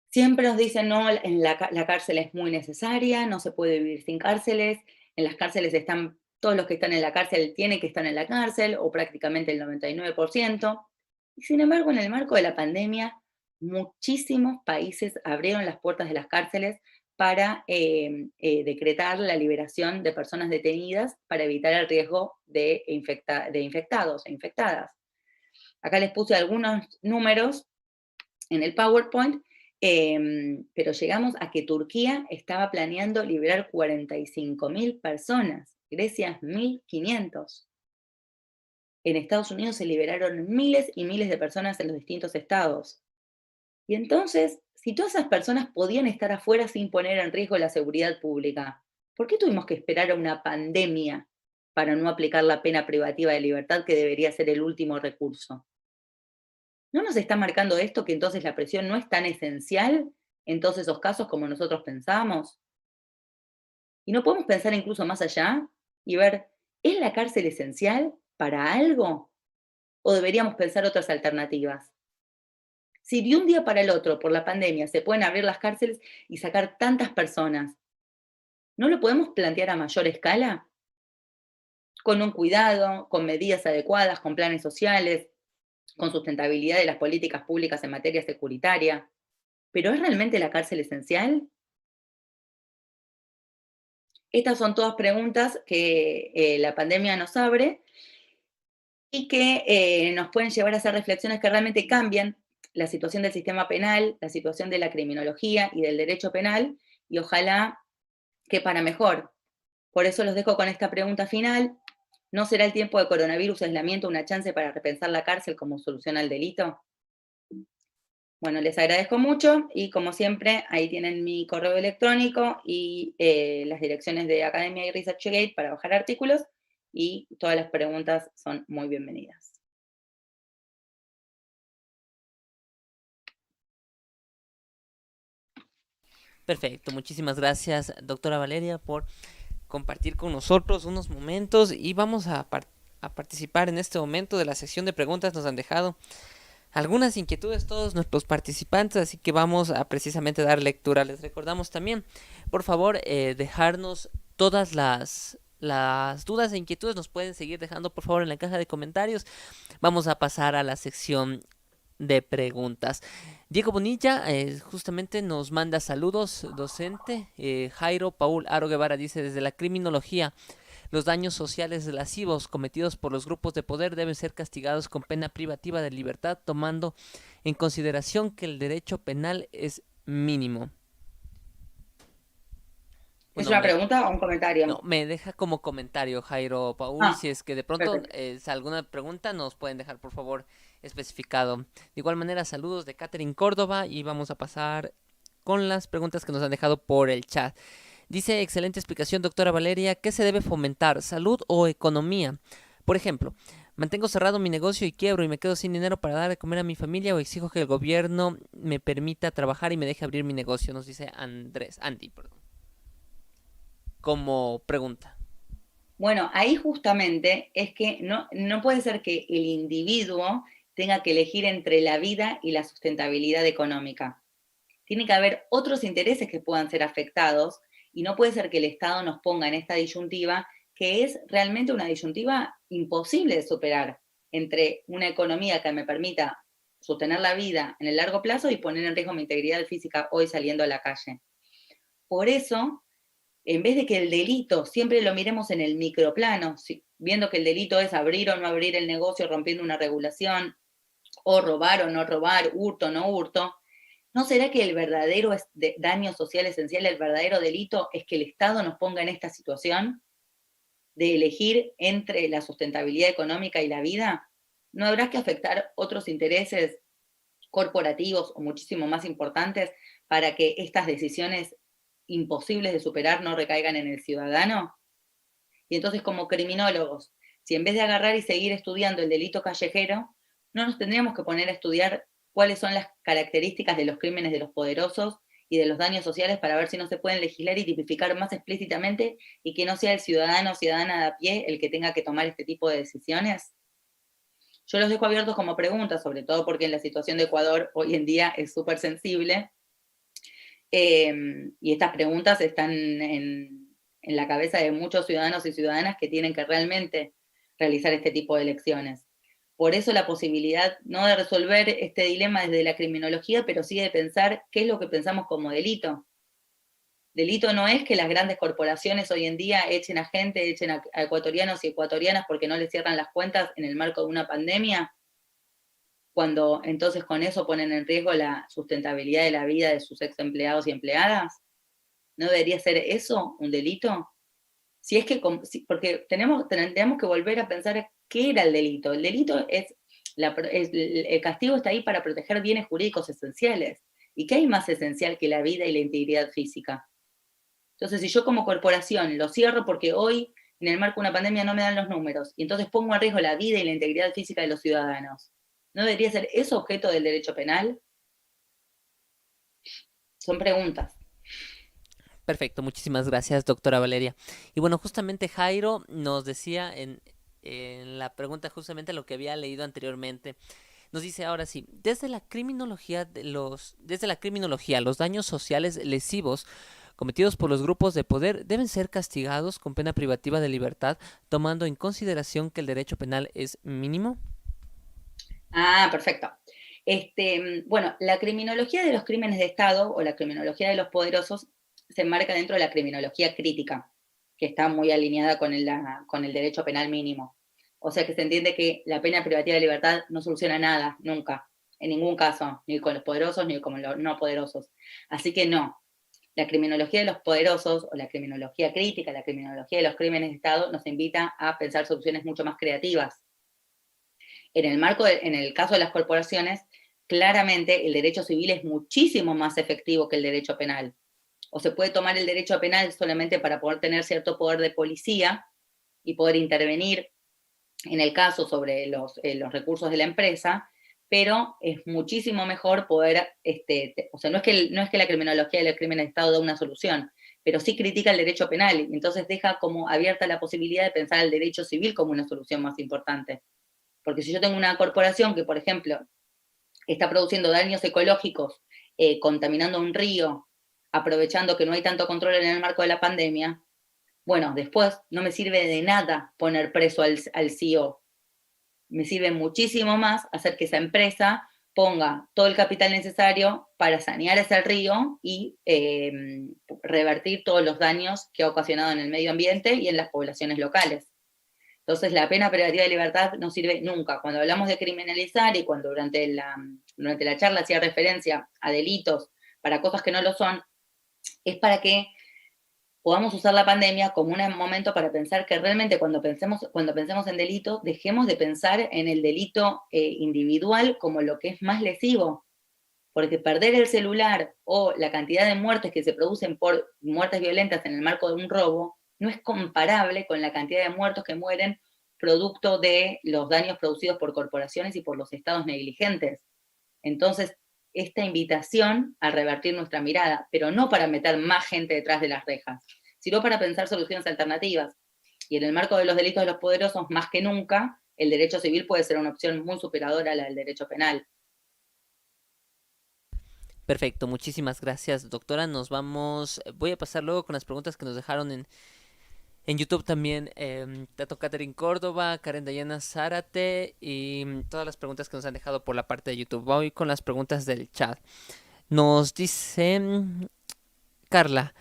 Siempre nos dicen, no, en la cárcel es muy necesaria, no se puede vivir sin cárceles, en las cárceles están, todos los que están en la cárcel tienen que estar en la cárcel, o prácticamente el 99%. Y sin embargo, en el marco de la pandemia, muchísimos países abrieron las puertas de las cárceles para decretar la liberación de personas detenidas para evitar el riesgo de infectados e infectadas. Acá les puse algunos números en el PowerPoint, pero llegamos a que Turquía estaba planeando liberar 45.000 personas, Grecia 1.500. En Estados Unidos se liberaron miles y miles de personas en los distintos estados. Y entonces, si todas esas personas podían estar afuera sin poner en riesgo la seguridad pública, ¿por qué tuvimos que esperar a una pandemia para no aplicar la pena privativa de libertad que debería ser el último recurso? ¿No nos está marcando esto que entonces la presión no es tan esencial en todos esos casos como nosotros pensamos? ¿Y no podemos pensar incluso más allá y ver, ¿es la cárcel esencial para algo? ¿O deberíamos pensar otras alternativas? Si de un día para el otro, por la pandemia, se pueden abrir las cárceles y sacar tantas personas, ¿no lo podemos plantear a mayor escala? Con un cuidado, con medidas adecuadas, con planes sociales, con sustentabilidad de las políticas públicas en materia securitaria. ¿Pero es realmente la cárcel esencial? Estas son todas preguntas que la pandemia nos abre y que nos pueden llevar a hacer reflexiones que realmente cambian la situación del sistema penal, la situación de la criminología y del derecho penal, y ojalá que para mejor. Por eso los dejo con esta pregunta final. ¿No será el tiempo de coronavirus y aislamiento una chance para repensar la cárcel como solución al delito? Bueno, les agradezco mucho y como siempre, ahí tienen mi correo electrónico y las direcciones de Academia y ResearchGate para bajar artículos y todas las preguntas son muy bienvenidas. Perfecto, muchísimas gracias, doctora Valeria, por compartir con nosotros unos momentos y vamos a participar en este momento de la sección de preguntas. Nos han dejado algunas inquietudes todos nuestros participantes, así que vamos a precisamente dar lectura. Les recordamos también, por favor, dejarnos todas las dudas e inquietudes, nos pueden seguir dejando por favor en la caja de comentarios. Vamos a pasar a la sección de preguntas. Diego Bonilla justamente nos manda saludos, docente. Jairo Paul Aro Guevara dice, desde la criminología, los daños sociales lascivos cometidos por los grupos de poder deben ser castigados con pena privativa de libertad, tomando en consideración que el derecho penal es mínimo. ¿Es Bueno, una pregunta o un comentario? no, me deja como comentario Jairo Paul, Ah, si es que de pronto perfecto. es alguna pregunta nos pueden dejar por favor especificado. De igual manera, saludos de Catherine Córdoba y vamos a pasar con las preguntas que nos han dejado por el chat. Dice, excelente explicación, doctora Valeria, ¿qué se debe fomentar, salud o economía? Por ejemplo, mantengo cerrado mi negocio y quiebro y me quedo sin dinero para dar de comer a mi familia o exijo que el gobierno me permita trabajar y me deje abrir mi negocio, nos dice Andy, perdón, como pregunta. Bueno, ahí justamente es que no puede ser que el individuo tenga que elegir entre la vida y la sustentabilidad económica. Tiene que haber otros intereses que puedan ser afectados y no puede ser que el Estado nos ponga en esta disyuntiva que es realmente una disyuntiva imposible de superar entre una economía que me permita sostener la vida en el largo plazo y poner en riesgo mi integridad física hoy saliendo a la calle. Por eso, en vez de que el delito siempre lo miremos en el microplano, viendo que el delito es abrir o no abrir el negocio rompiendo una regulación, o robar o no robar, hurto o no hurto, ¿no será que el verdadero daño social esencial, el verdadero delito, es que el Estado nos ponga en esta situación de elegir entre la sustentabilidad económica y la vida? ¿No habrá que afectar otros intereses corporativos o muchísimo más importantes para que estas decisiones imposibles de superar no recaigan en el ciudadano? Y entonces, como criminólogos, si en vez de agarrar y seguir estudiando el delito callejero, no nos tendríamos que poner a estudiar cuáles son las características de los crímenes de los poderosos y de los daños sociales para ver si no se pueden legislar y tipificar más explícitamente y que no sea el ciudadano o ciudadana de a pie el que tenga que tomar este tipo de decisiones. Yo los dejo abiertos como preguntas, sobre todo porque en la situación de Ecuador hoy en día es súper sensible. Y estas preguntas están en la cabeza de muchos ciudadanos y ciudadanas que tienen que realmente realizar este tipo de elecciones. Por eso la posibilidad no de resolver este dilema desde la criminología, pero sí de pensar qué es lo que pensamos como delito. Delito no es que las grandes corporaciones hoy en día echen a gente, echen a ecuatorianos y ecuatorianas porque no les cierran las cuentas en el marco de una pandemia, cuando entonces con eso ponen en riesgo la sustentabilidad de la vida de sus ex empleados y empleadas. ¿No debería ser eso un delito? Si es que, porque tendríamos que volver a pensar qué era el delito. El delito el castigo está ahí para proteger bienes jurídicos esenciales. ¿Y qué hay más esencial que la vida y la integridad física? Entonces, si yo como corporación lo cierro porque hoy, en el marco de una pandemia, no me dan los números, y entonces pongo en riesgo la vida y la integridad física de los ciudadanos, ¿no debería ser eso objeto del derecho penal? Son preguntas. Perfecto, muchísimas gracias, doctora Valeria. Y bueno, justamente Jairo nos decía en la pregunta justamente lo que había leído anteriormente. Nos dice ahora sí, desde la criminología, los daños sociales lesivos cometidos por los grupos de poder deben ser castigados con pena privativa de libertad, tomando en consideración que el derecho penal es mínimo. Ah, perfecto. Bueno, la criminología de los crímenes de Estado o la criminología de los poderosos se enmarca dentro de la criminología crítica, que está muy alineada con el derecho penal mínimo. O sea que se entiende que la pena privativa de libertad no soluciona nada, nunca, en ningún caso, ni con los poderosos ni con los no poderosos. Así que no, la criminología de los poderosos o la criminología crítica, la criminología de los crímenes de Estado nos invita a pensar soluciones mucho más creativas. En el caso de las corporaciones, claramente el derecho civil es muchísimo más efectivo que el derecho penal. O se puede tomar el derecho penal solamente para poder tener cierto poder de policía y poder intervenir en el caso sobre los recursos de la empresa, pero es muchísimo mejor poder, o sea, no es que la criminología del crimen de Estado da una solución, pero sí critica el derecho penal y entonces deja como abierta la posibilidad de pensar el derecho civil como una solución más importante. Porque si yo tengo una corporación que, por ejemplo, está produciendo daños ecológicos, contaminando un río, aprovechando que no hay tanto control en el marco de la pandemia, bueno, después no me sirve de nada poner preso al CEO. Me sirve muchísimo más hacer que esa empresa ponga todo el capital necesario para sanear ese río y revertir todos los daños que ha ocasionado en el medio ambiente y en las poblaciones locales. Entonces, la pena privativa de libertad no sirve nunca. Cuando hablamos de criminalizar y cuando durante la charla hacía referencia a delitos para cosas que no lo son, es para que podamos usar la pandemia como un momento para pensar que realmente cuando pensemos en delito, dejemos de pensar en el delito individual como lo que es más lesivo. Porque perder el celular o la cantidad de muertes que se producen por muertes violentas en el marco de un robo no es comparable con la cantidad de muertos que mueren producto de los daños producidos por corporaciones y por los estados negligentes. Entonces, esta invitación a revertir nuestra mirada, pero no para meter más gente detrás de las rejas, sino para pensar soluciones alternativas. Y en el marco de los delitos de los poderosos, más que nunca, el derecho civil puede ser una opción muy superadora a la del derecho penal. Perfecto, muchísimas gracias, doctora. Voy a pasar luego con las preguntas que nos dejaron en YouTube también. Tato Catherine Córdoba, Karen Dayana Zárate y todas las preguntas que nos han dejado por la parte de YouTube. Voy con las preguntas del chat. Nos dice Carla,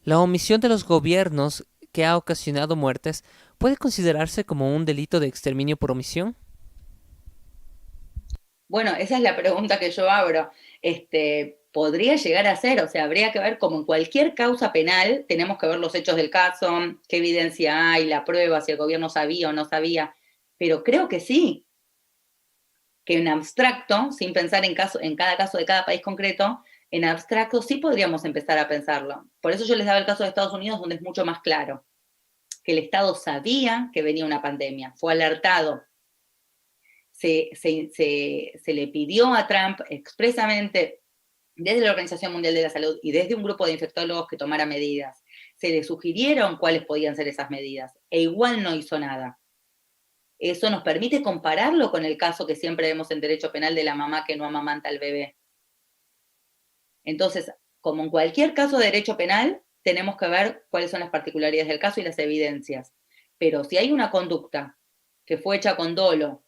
¿la omisión de los gobiernos que ha ocasionado muertes puede considerarse como un delito de exterminio por omisión? Bueno, esa es la pregunta que yo abro. Podría llegar a ser, o sea, habría que ver como en cualquier causa penal, tenemos que ver los hechos del caso, qué evidencia hay, la prueba, si el gobierno sabía o no sabía, pero creo que sí. que en abstracto, sin pensar en cada caso de cada país concreto, en abstracto sí podríamos empezar a pensarlo. Por eso yo les daba el caso de Estados Unidos, donde es mucho más claro, que el Estado sabía que venía una pandemia, fue alertado. Se le pidió a Trump expresamente desde la Organización Mundial de la Salud y desde un grupo de infectólogos que tomara medidas. Se le sugirieron cuáles podían ser esas medidas e igual no hizo nada. Eso nos permite compararlo con el caso que siempre vemos en derecho penal de la mamá que no amamanta al bebé. Entonces, como en cualquier caso de derecho penal, tenemos que ver cuáles son las particularidades del caso y las evidencias. Pero si hay una conducta que fue hecha con dolo,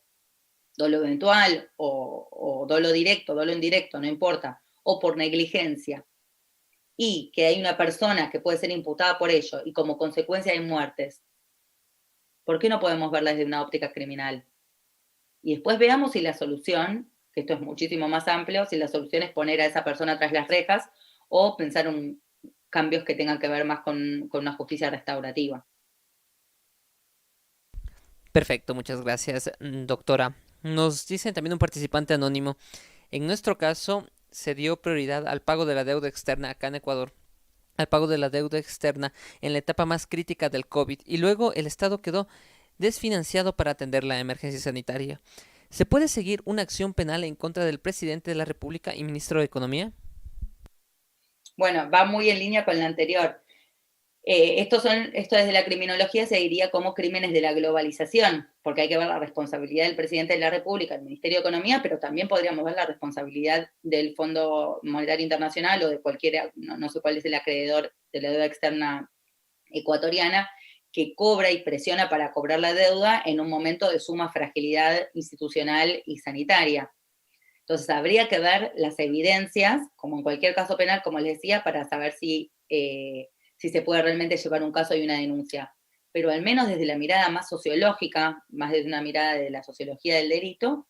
dolo eventual o dolo directo, dolo indirecto, no importa, o por negligencia, y que hay una persona que puede ser imputada por ello y como consecuencia hay muertes, ¿por qué no podemos verla desde una óptica criminal? Y después veamos si la solución, que esto es muchísimo más amplio, si la solución es poner a esa persona tras las rejas o pensar cambios que tengan que ver más con una justicia restaurativa. Perfecto, muchas gracias, doctora. Nos dice también un participante anónimo, en nuestro caso se dio prioridad al pago de la deuda externa acá en Ecuador, al pago de la deuda externa en la etapa más crítica del COVID y luego el Estado quedó desfinanciado para atender la emergencia sanitaria. ¿Se puede seguir una acción penal en contra del presidente de la República y ministro de Economía? Bueno, va muy en línea con la anterior. Esto desde la criminología se diría como crímenes de la globalización, porque hay que ver la responsabilidad del presidente de la República, del Ministerio de Economía, pero también podríamos ver la responsabilidad del Fondo Monetario Internacional o de cualquiera, no sé cuál es el acreedor de la deuda externa ecuatoriana, que cobra y presiona para cobrar la deuda en un momento de suma fragilidad institucional y sanitaria. Entonces, habría que ver las evidencias, como en cualquier caso penal, como les decía, para saber si se puede realmente llevar un caso y una denuncia. Pero al menos desde la mirada más sociológica, más desde una mirada de la sociología del delito,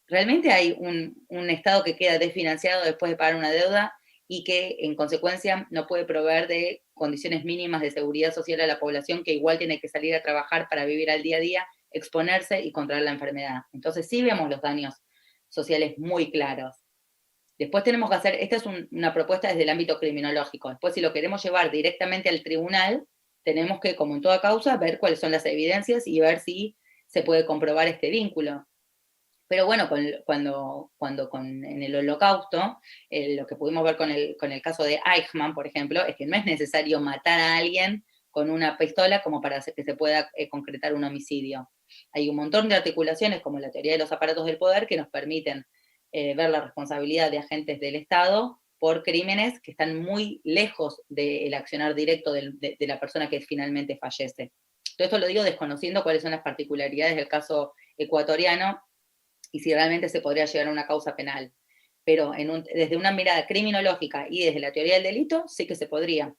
realmente hay un Estado que queda desfinanciado después de pagar una deuda y que en consecuencia no puede proveer de condiciones mínimas de seguridad social a la población que igual tiene que salir a trabajar para vivir al día a día, exponerse y contraer la enfermedad. Entonces sí vemos los daños sociales muy claros. Después tenemos que hacer, esta es una propuesta desde el ámbito criminológico. Después, si lo queremos llevar directamente al tribunal, tenemos que, como en toda causa, ver cuáles son las evidencias y ver si se puede comprobar este vínculo. Pero bueno, en el Holocausto, lo que pudimos ver con el caso de Eichmann, por ejemplo, es que no es necesario matar a alguien con una pistola como para que se pueda concretar un homicidio. Hay un montón de articulaciones, como la teoría de los aparatos del poder, que nos permiten ver la responsabilidad de agentes del Estado por crímenes que están muy lejos del accionar directo de la persona que finalmente fallece. Todo esto lo digo desconociendo cuáles son las particularidades del caso ecuatoriano y si realmente se podría llegar a una causa penal. Pero desde una mirada criminológica y desde la teoría del delito, sí que se podría.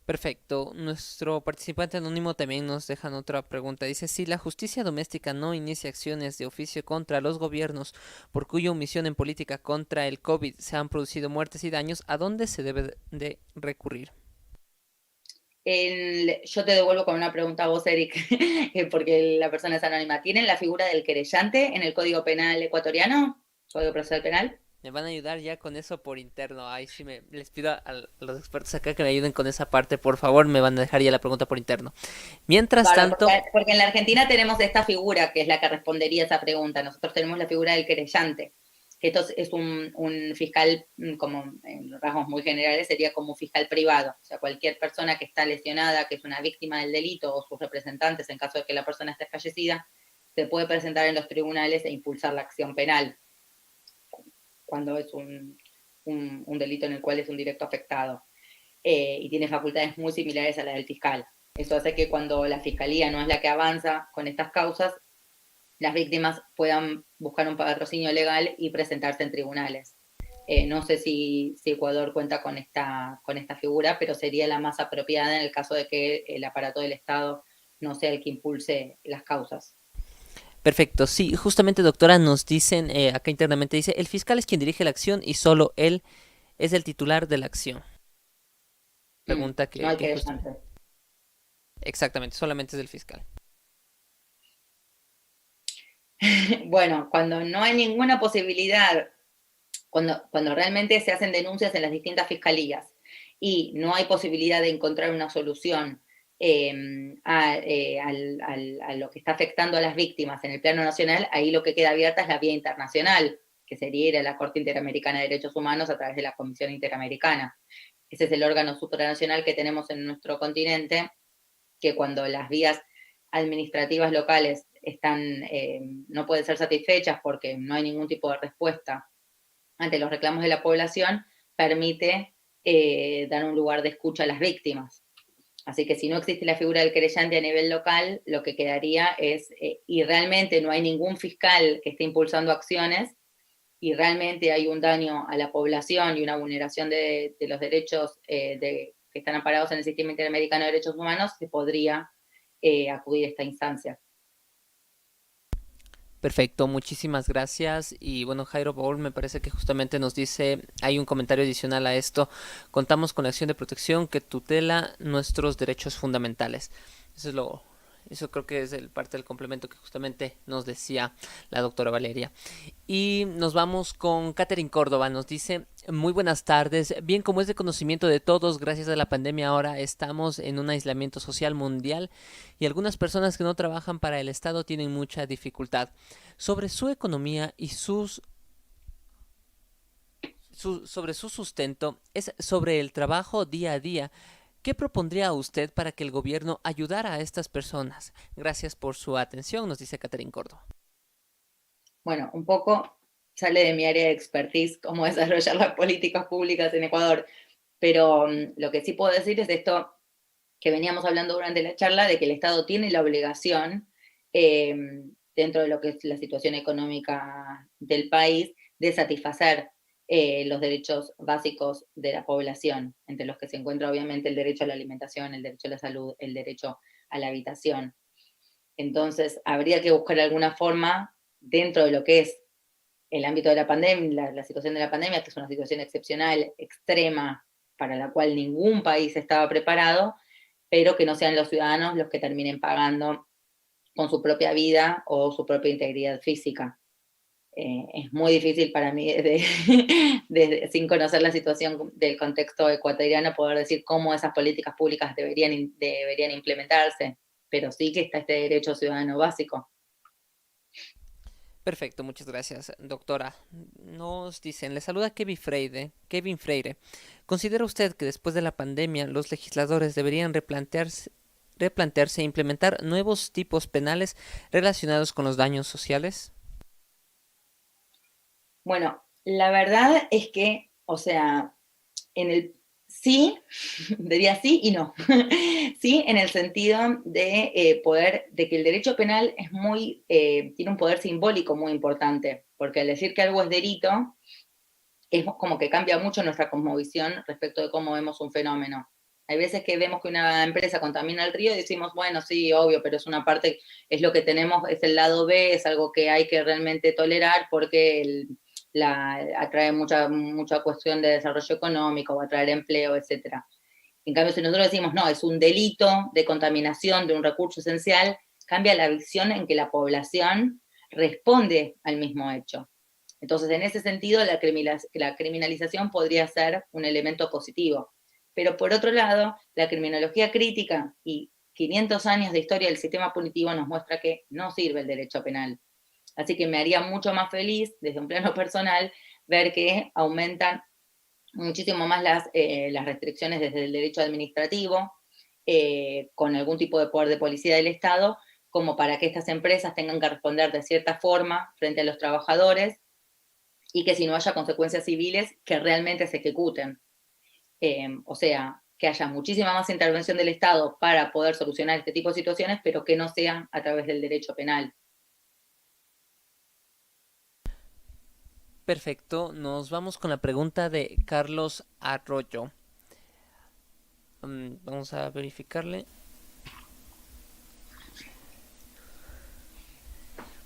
Perfecto. Nuestro participante anónimo también nos deja otra pregunta. Dice, si la justicia doméstica no inicia acciones de oficio contra los gobiernos por cuya omisión en política contra el COVID se han producido muertes y daños, ¿a dónde se debe de recurrir? Yo te devuelvo con una pregunta a vos, Eric, porque la persona es anónima. ¿Tienen la figura del querellante en el Código Penal ecuatoriano? ¿Código Procesal Penal? Me van a ayudar ya con eso por interno. Ahí sí les pido a los expertos acá que me ayuden con esa parte, por favor. Me van a dejar ya la pregunta por interno. Mientras Claro, tanto, porque en la Argentina tenemos esta figura que es la que respondería a esa pregunta. Nosotros tenemos la figura del querellante, que esto es un fiscal, como en rasgos muy generales, sería como un fiscal privado. O sea, cualquier persona que está lesionada, que es una víctima del delito, o sus representantes, en caso de que la persona esté fallecida, se puede presentar en los tribunales e impulsar la acción penal cuando es un delito en el cual es un directo afectado. Y tiene facultades muy similares a las del fiscal. Eso hace que cuando la fiscalía no es la que avanza con estas causas, las víctimas puedan buscar un patrocinio legal y presentarse en tribunales. No sé si Ecuador cuenta con esta figura, pero sería la más apropiada en el caso de que el aparato del Estado no sea el que impulse las causas. perfecto. Sí, justamente doctora nos dicen, acá internamente dice, el fiscal es quien dirige la acción y solo él es el titular de la acción. Pregunta No hay que que justamente. Exactamente, solamente es del fiscal. Bueno, cuando no hay ninguna posibilidad, cuando realmente se hacen denuncias en las distintas fiscalías y no hay posibilidad de encontrar una solución a lo que está afectando a las víctimas en el plano nacional, ahí lo que queda abierta es la vía internacional, que sería ir a la Corte Interamericana de Derechos Humanos a través de la Comisión Interamericana. Ese es el órgano supranacional que tenemos en nuestro continente, que cuando las vías administrativas locales no pueden ser satisfechas porque no hay ningún tipo de respuesta ante los reclamos de la población, permite dar un lugar de escucha a las víctimas. Así que si no existe la figura del querellante a nivel local, lo que quedaría es, y realmente no hay ningún fiscal que esté impulsando acciones, y realmente hay un daño a la población y una vulneración de los derechos que están amparados en el Sistema Interamericano de Derechos Humanos, se podría acudir a esta instancia. Perfecto, muchísimas gracias. Y bueno, Jairo Baul me parece que justamente nos dice, hay un comentario adicional a esto, contamos con la acción de protección que tutela nuestros derechos fundamentales. Eso es eso creo que es parte del complemento que justamente nos decía la doctora Valeria. Y nos vamos con Catherine Córdoba, nos dice, muy buenas tardes, bien como es de conocimiento de todos, gracias a la pandemia ahora estamos en un aislamiento social mundial y algunas personas que no trabajan para el Estado tienen mucha dificultad. Sobre su economía y sobre su sustento, es sobre el trabajo día a día. ¿Qué propondría usted para que el gobierno ayudara a estas personas? Gracias por su atención, nos dice Catherine Córdoba. Bueno, un poco sale de mi área de expertise cómo desarrollar las políticas públicas en Ecuador, pero lo que sí puedo decir es esto que veníamos hablando durante la charla, de que el Estado tiene la obligación, eh, dentro de lo que es la situación económica del país, de satisfacer los derechos básicos de la población, entre los que se encuentra obviamente el derecho a la alimentación, el derecho a la salud, el derecho a la habitación. Entonces, habría que buscar alguna forma dentro de lo que es el ámbito de la pandemia, la situación de la pandemia, que es una situación excepcional, extrema, para la cual ningún país estaba preparado, pero que no sean los ciudadanos los que terminen pagando con su propia vida o su propia integridad física. Es muy difícil para mí, sin conocer la situación del contexto ecuatoriano, poder decir cómo esas políticas públicas deberían implementarse, pero sí que está este derecho ciudadano básico. Perfecto, muchas gracias, doctora. Nos dicen, le saluda Kevin Freire. Kevin Freire. ¿Considera usted que después de la pandemia los legisladores deberían replantearse e implementar nuevos tipos penales relacionados con los daños sociales? Bueno, la verdad es que, o sea, en el sí, diría sí y no. Sí, en el sentido de de que el derecho penal es tiene un poder simbólico muy importante, porque al decir que algo es delito, es como que cambia mucho nuestra cosmovisión respecto de cómo vemos un fenómeno. Hay veces que vemos que una empresa contamina el río y decimos, bueno, sí, obvio, pero es una parte, es lo que tenemos, es el lado B, es algo que hay que realmente tolerar porque atrae mucha cuestión de desarrollo económico, va a traer empleo, etcétera. En cambio, si nosotros decimos, no, es un delito de contaminación de un recurso esencial, cambia la visión en que la población responde al mismo hecho. Entonces, en ese sentido, la criminalización podría ser un elemento positivo. Pero por otro lado, la criminología crítica y 500 años de historia del sistema punitivo nos muestra que no sirve el derecho penal. Así que me haría mucho más feliz, desde un plano personal, ver que aumentan muchísimo más las restricciones desde el derecho administrativo, con algún tipo de poder de policía del Estado, como para que estas empresas tengan que responder de cierta forma frente a los trabajadores y que si no haya consecuencias civiles, que realmente se ejecuten. O sea, que haya muchísima más intervención del Estado para poder solucionar este tipo de situaciones, pero que no sea a través del derecho penal. Perfecto, nos vamos con la pregunta de Carlos Arroyo. Vamos a verificarle.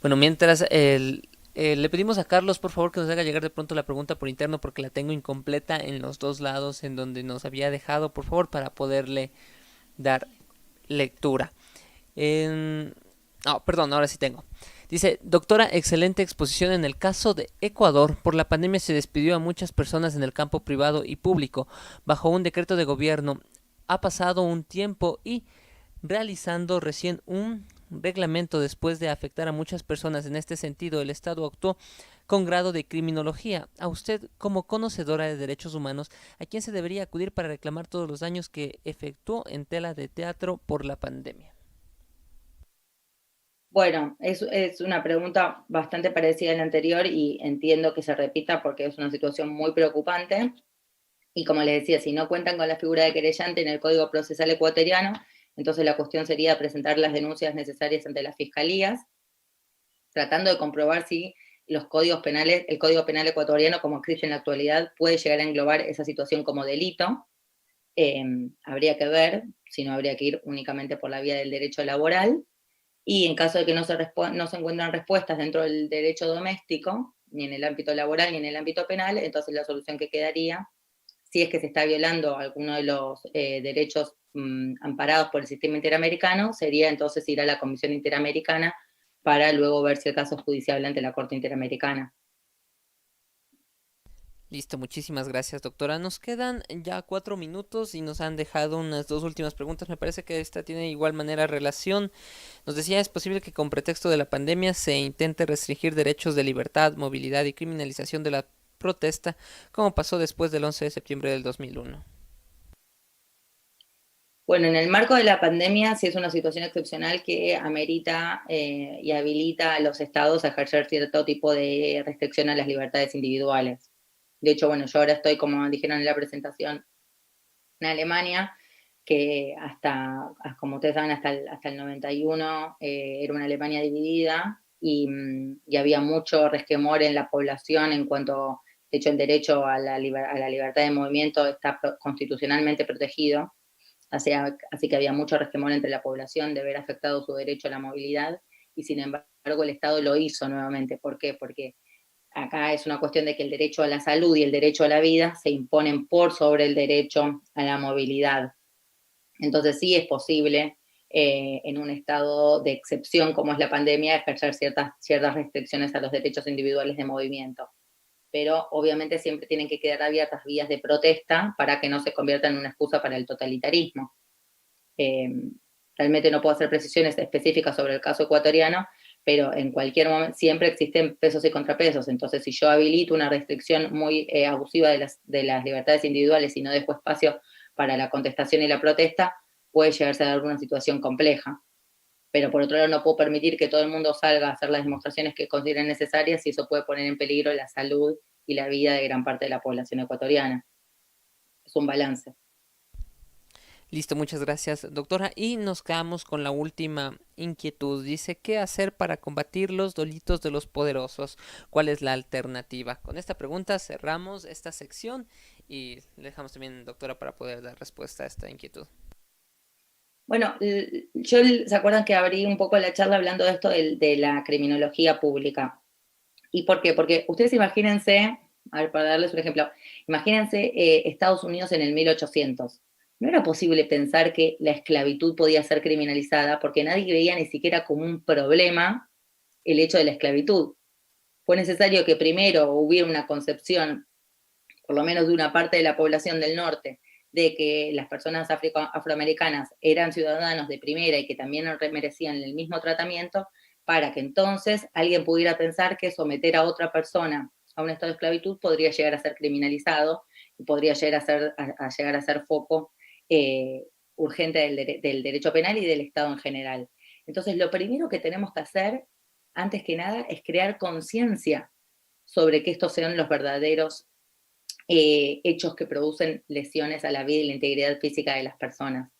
Bueno, mientras le pedimos a Carlos, por favor, que nos haga llegar de pronto la pregunta por interno porque la tengo incompleta en los dos lados en donde nos había dejado, por favor, para poderle dar lectura. Perdón, ahora sí tengo. Dice, doctora, excelente exposición en el caso de Ecuador. Por la pandemia se despidió a muchas personas en el campo privado y público bajo un decreto de gobierno. Ha pasado un tiempo y realizando recién un reglamento después de afectar a muchas personas en este sentido, el Estado actuó con grado de criminología. A usted, como conocedora de derechos humanos, ¿a quién se debería acudir para reclamar todos los daños que efectuó en tela de teatro por la pandemia? Bueno, es una pregunta bastante parecida a la anterior y entiendo que se repita porque es una situación muy preocupante. Y como les decía, si no cuentan con la figura de querellante en el Código Procesal Ecuatoriano, entonces la cuestión sería presentar las denuncias necesarias ante las fiscalías, tratando de comprobar si los códigos penales, el Código Penal ecuatoriano, como existe en la actualidad, puede llegar a englobar esa situación como delito. Habría que ver, si no habría que ir únicamente por la vía del derecho laboral. Y en caso de que no se encuentran respuestas dentro del derecho doméstico, ni en el ámbito laboral ni en el ámbito penal, entonces la solución que quedaría, si es que se está violando alguno de los derechos amparados por el sistema interamericano, sería entonces ir a la Comisión Interamericana para luego ver si el caso es judiciable ante la Corte Interamericana. Listo, muchísimas gracias, doctora. Nos quedan ya 4 minutos y nos han dejado unas dos últimas preguntas. Me parece que esta tiene de igual manera relación. Nos decía, ¿es posible que con pretexto de la pandemia se intente restringir derechos de libertad, movilidad y criminalización de la protesta, como pasó después del 11 de septiembre del 2001? Bueno, en el marco de la pandemia sí es una situación excepcional que amerita y habilita a los estados a ejercer cierto tipo de restricción a las libertades individuales. De hecho, bueno, yo ahora estoy, como dijeron en la presentación, en Alemania, que como ustedes saben, hasta el 91 era una Alemania dividida y había mucho resquemor en la población en cuanto, de hecho, el derecho a la libertad de movimiento está constitucionalmente protegido. Así que había mucho resquemor entre la población de ver afectado su derecho a la movilidad y sin embargo el Estado lo hizo nuevamente. ¿Por qué? Porque acá es una cuestión de que el derecho a la salud y el derecho a la vida se imponen por sobre el derecho a la movilidad. Entonces sí es posible en un estado de excepción como es la pandemia ejercer ciertas restricciones a los derechos individuales de movimiento. Pero obviamente siempre tienen que quedar abiertas vías de protesta para que no se convierta en una excusa para el totalitarismo. Eh, Realmente no puedo hacer precisiones específicas sobre el caso ecuatoriano, pero en cualquier momento siempre existen pesos y contrapesos. Entonces, si yo habilito una restricción muy abusiva de las libertades individuales y no dejo espacio para la contestación y la protesta, puede llegarse a dar una situación compleja. Pero por otro lado, no puedo permitir que todo el mundo salga a hacer las demostraciones que consideren necesarias y eso puede poner en peligro la salud y la vida de gran parte de la población ecuatoriana. Es un balance. Listo, muchas gracias, doctora. Y nos quedamos con la última inquietud. Dice, ¿qué hacer para combatir los delitos de los poderosos? ¿Cuál es la alternativa? Con esta pregunta cerramos esta sección y le dejamos también, doctora, para poder dar respuesta a esta inquietud. Bueno, ¿se acuerdan que abrí un poco la charla hablando de esto de la criminología pública? ¿Y por qué? Porque ustedes imagínense, a ver, para darles un ejemplo, imagínense Estados Unidos en el 1800. No era posible pensar que la esclavitud podía ser criminalizada porque nadie veía ni siquiera como un problema el hecho de la esclavitud. Fue necesario que primero hubiera una concepción, por lo menos de una parte de la población del norte, de que las personas afroamericanas eran ciudadanos de primera y que también merecían el mismo tratamiento, para que entonces alguien pudiera pensar que someter a otra persona a un estado de esclavitud podría llegar a ser criminalizado y podría llegar a ser foco eh, urgente del derecho penal y del Estado en general. Entonces, lo primero que tenemos que hacer, antes que nada, es crear conciencia sobre que estos sean los verdaderos hechos que producen lesiones a la vida y la integridad física de las personas.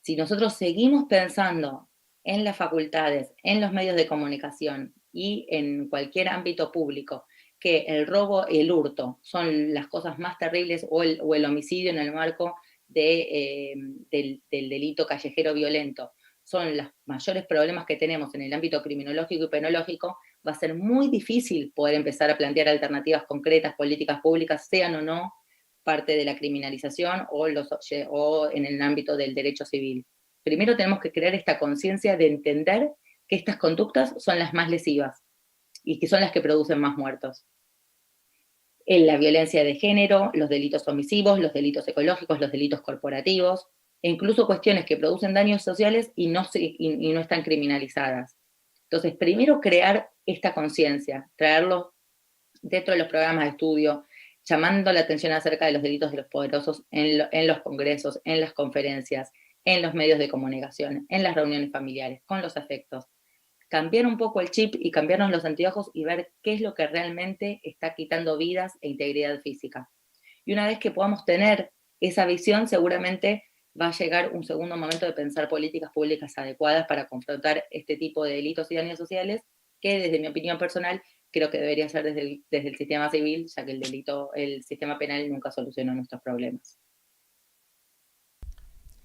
Si nosotros seguimos pensando en las facultades, en los medios de comunicación y en cualquier ámbito público, que el robo y el hurto son las cosas más terribles o el homicidio en el marco del delito callejero violento, son los mayores problemas que tenemos en el ámbito criminológico y penológico, va a ser muy difícil poder empezar a plantear alternativas concretas, políticas públicas, sean o no parte de la criminalización o en el ámbito del derecho civil. Primero tenemos que crear esta conciencia de entender que estas conductas son las más lesivas y que son las que producen más muertos. En la violencia de género, los delitos omisivos, los delitos ecológicos, los delitos corporativos, e incluso cuestiones que producen daños sociales y no están criminalizadas. Entonces, primero crear esta conciencia, traerlo dentro de los programas de estudio, llamando la atención acerca de los delitos de los poderosos en los congresos, en las conferencias, en los medios de comunicación, en las reuniones familiares, con los afectos. Cambiar un poco el chip y cambiarnos los anteojos y ver qué es lo que realmente está quitando vidas e integridad física. Y una vez que podamos tener esa visión, seguramente va a llegar un segundo momento de pensar políticas públicas adecuadas para confrontar este tipo de delitos y daños sociales, que desde mi opinión personal creo que debería ser desde el sistema civil, ya que el sistema penal nunca solucionó nuestros problemas.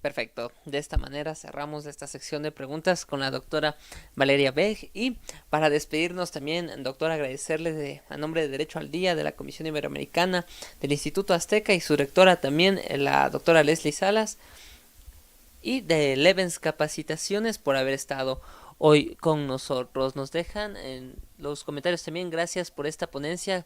Perfecto. De esta manera cerramos esta sección de preguntas con la doctora Valeria Beg. Y para despedirnos también, doctora, agradecerle a nombre de Derecho al Día, de la Comisión Iberoamericana, del Instituto Azteca y su rectora también, la doctora Leslie Salas, y de Levens Capacitaciones por haber estado hoy con nosotros. Nos dejan en los comentarios también, gracias por esta ponencia.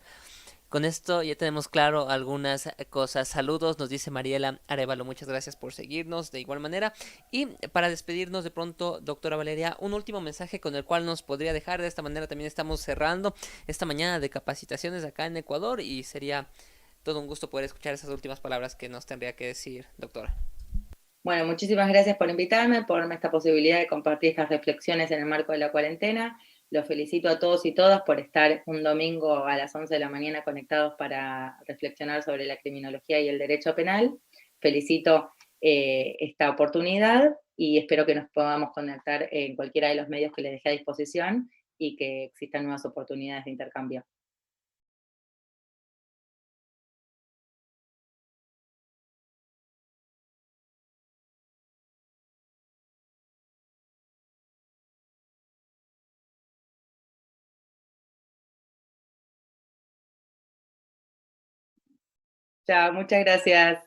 Con esto ya tenemos claro algunas cosas. Saludos, nos dice Mariela Arevalo. Muchas gracias por seguirnos de igual manera. Y para despedirnos de pronto, doctora Valeria, un último mensaje con el cual nos podría dejar. De esta manera también estamos cerrando esta mañana de capacitaciones acá en Ecuador y sería todo un gusto poder escuchar esas últimas palabras que nos tendría que decir, doctora. Bueno, muchísimas gracias por invitarme, por darme esta posibilidad de compartir estas reflexiones en el marco de la cuarentena. Los felicito a todos y todas por estar un domingo a las 11 de la mañana conectados para reflexionar sobre la criminología y el derecho penal. Felicito esta oportunidad y espero que nos podamos conectar en cualquiera de los medios que les dejé a disposición y que existan nuevas oportunidades de intercambio. Chao, muchas gracias.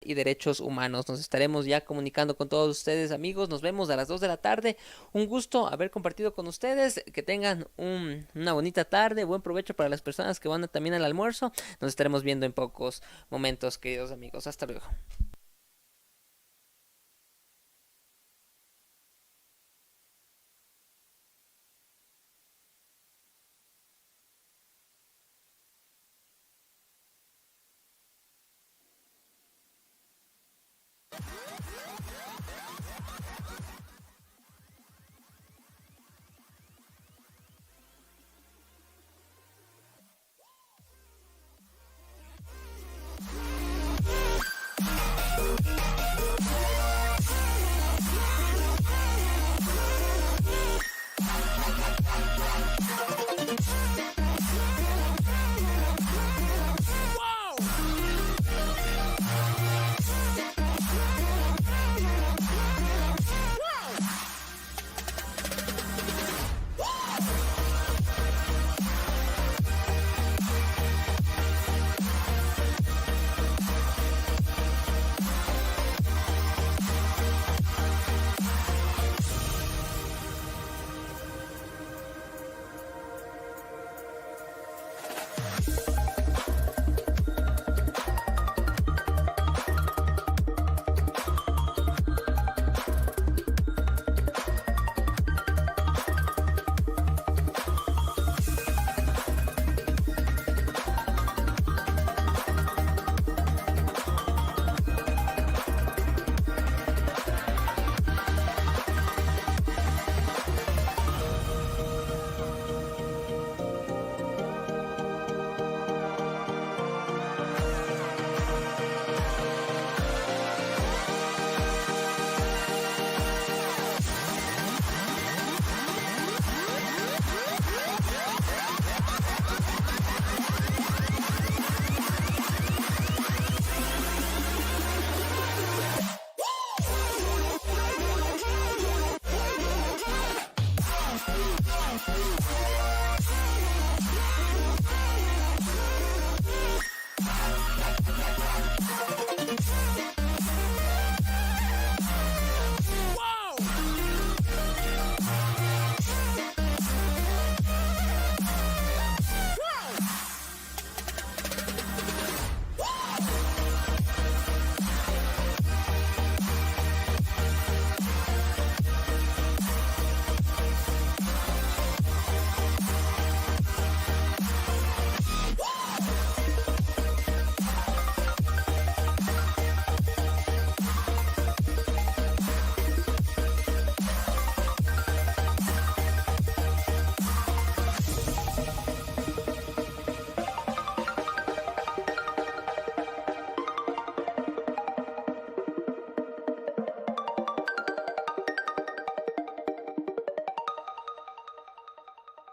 Y derechos humanos. Nos estaremos ya comunicando con todos ustedes, amigos. Nos vemos a las 2 de la tarde. Un gusto haber compartido con ustedes. Que tengan una bonita tarde. Buen provecho para las personas que van también al almuerzo. Nos estaremos viendo en pocos momentos, queridos amigos. Hasta luego.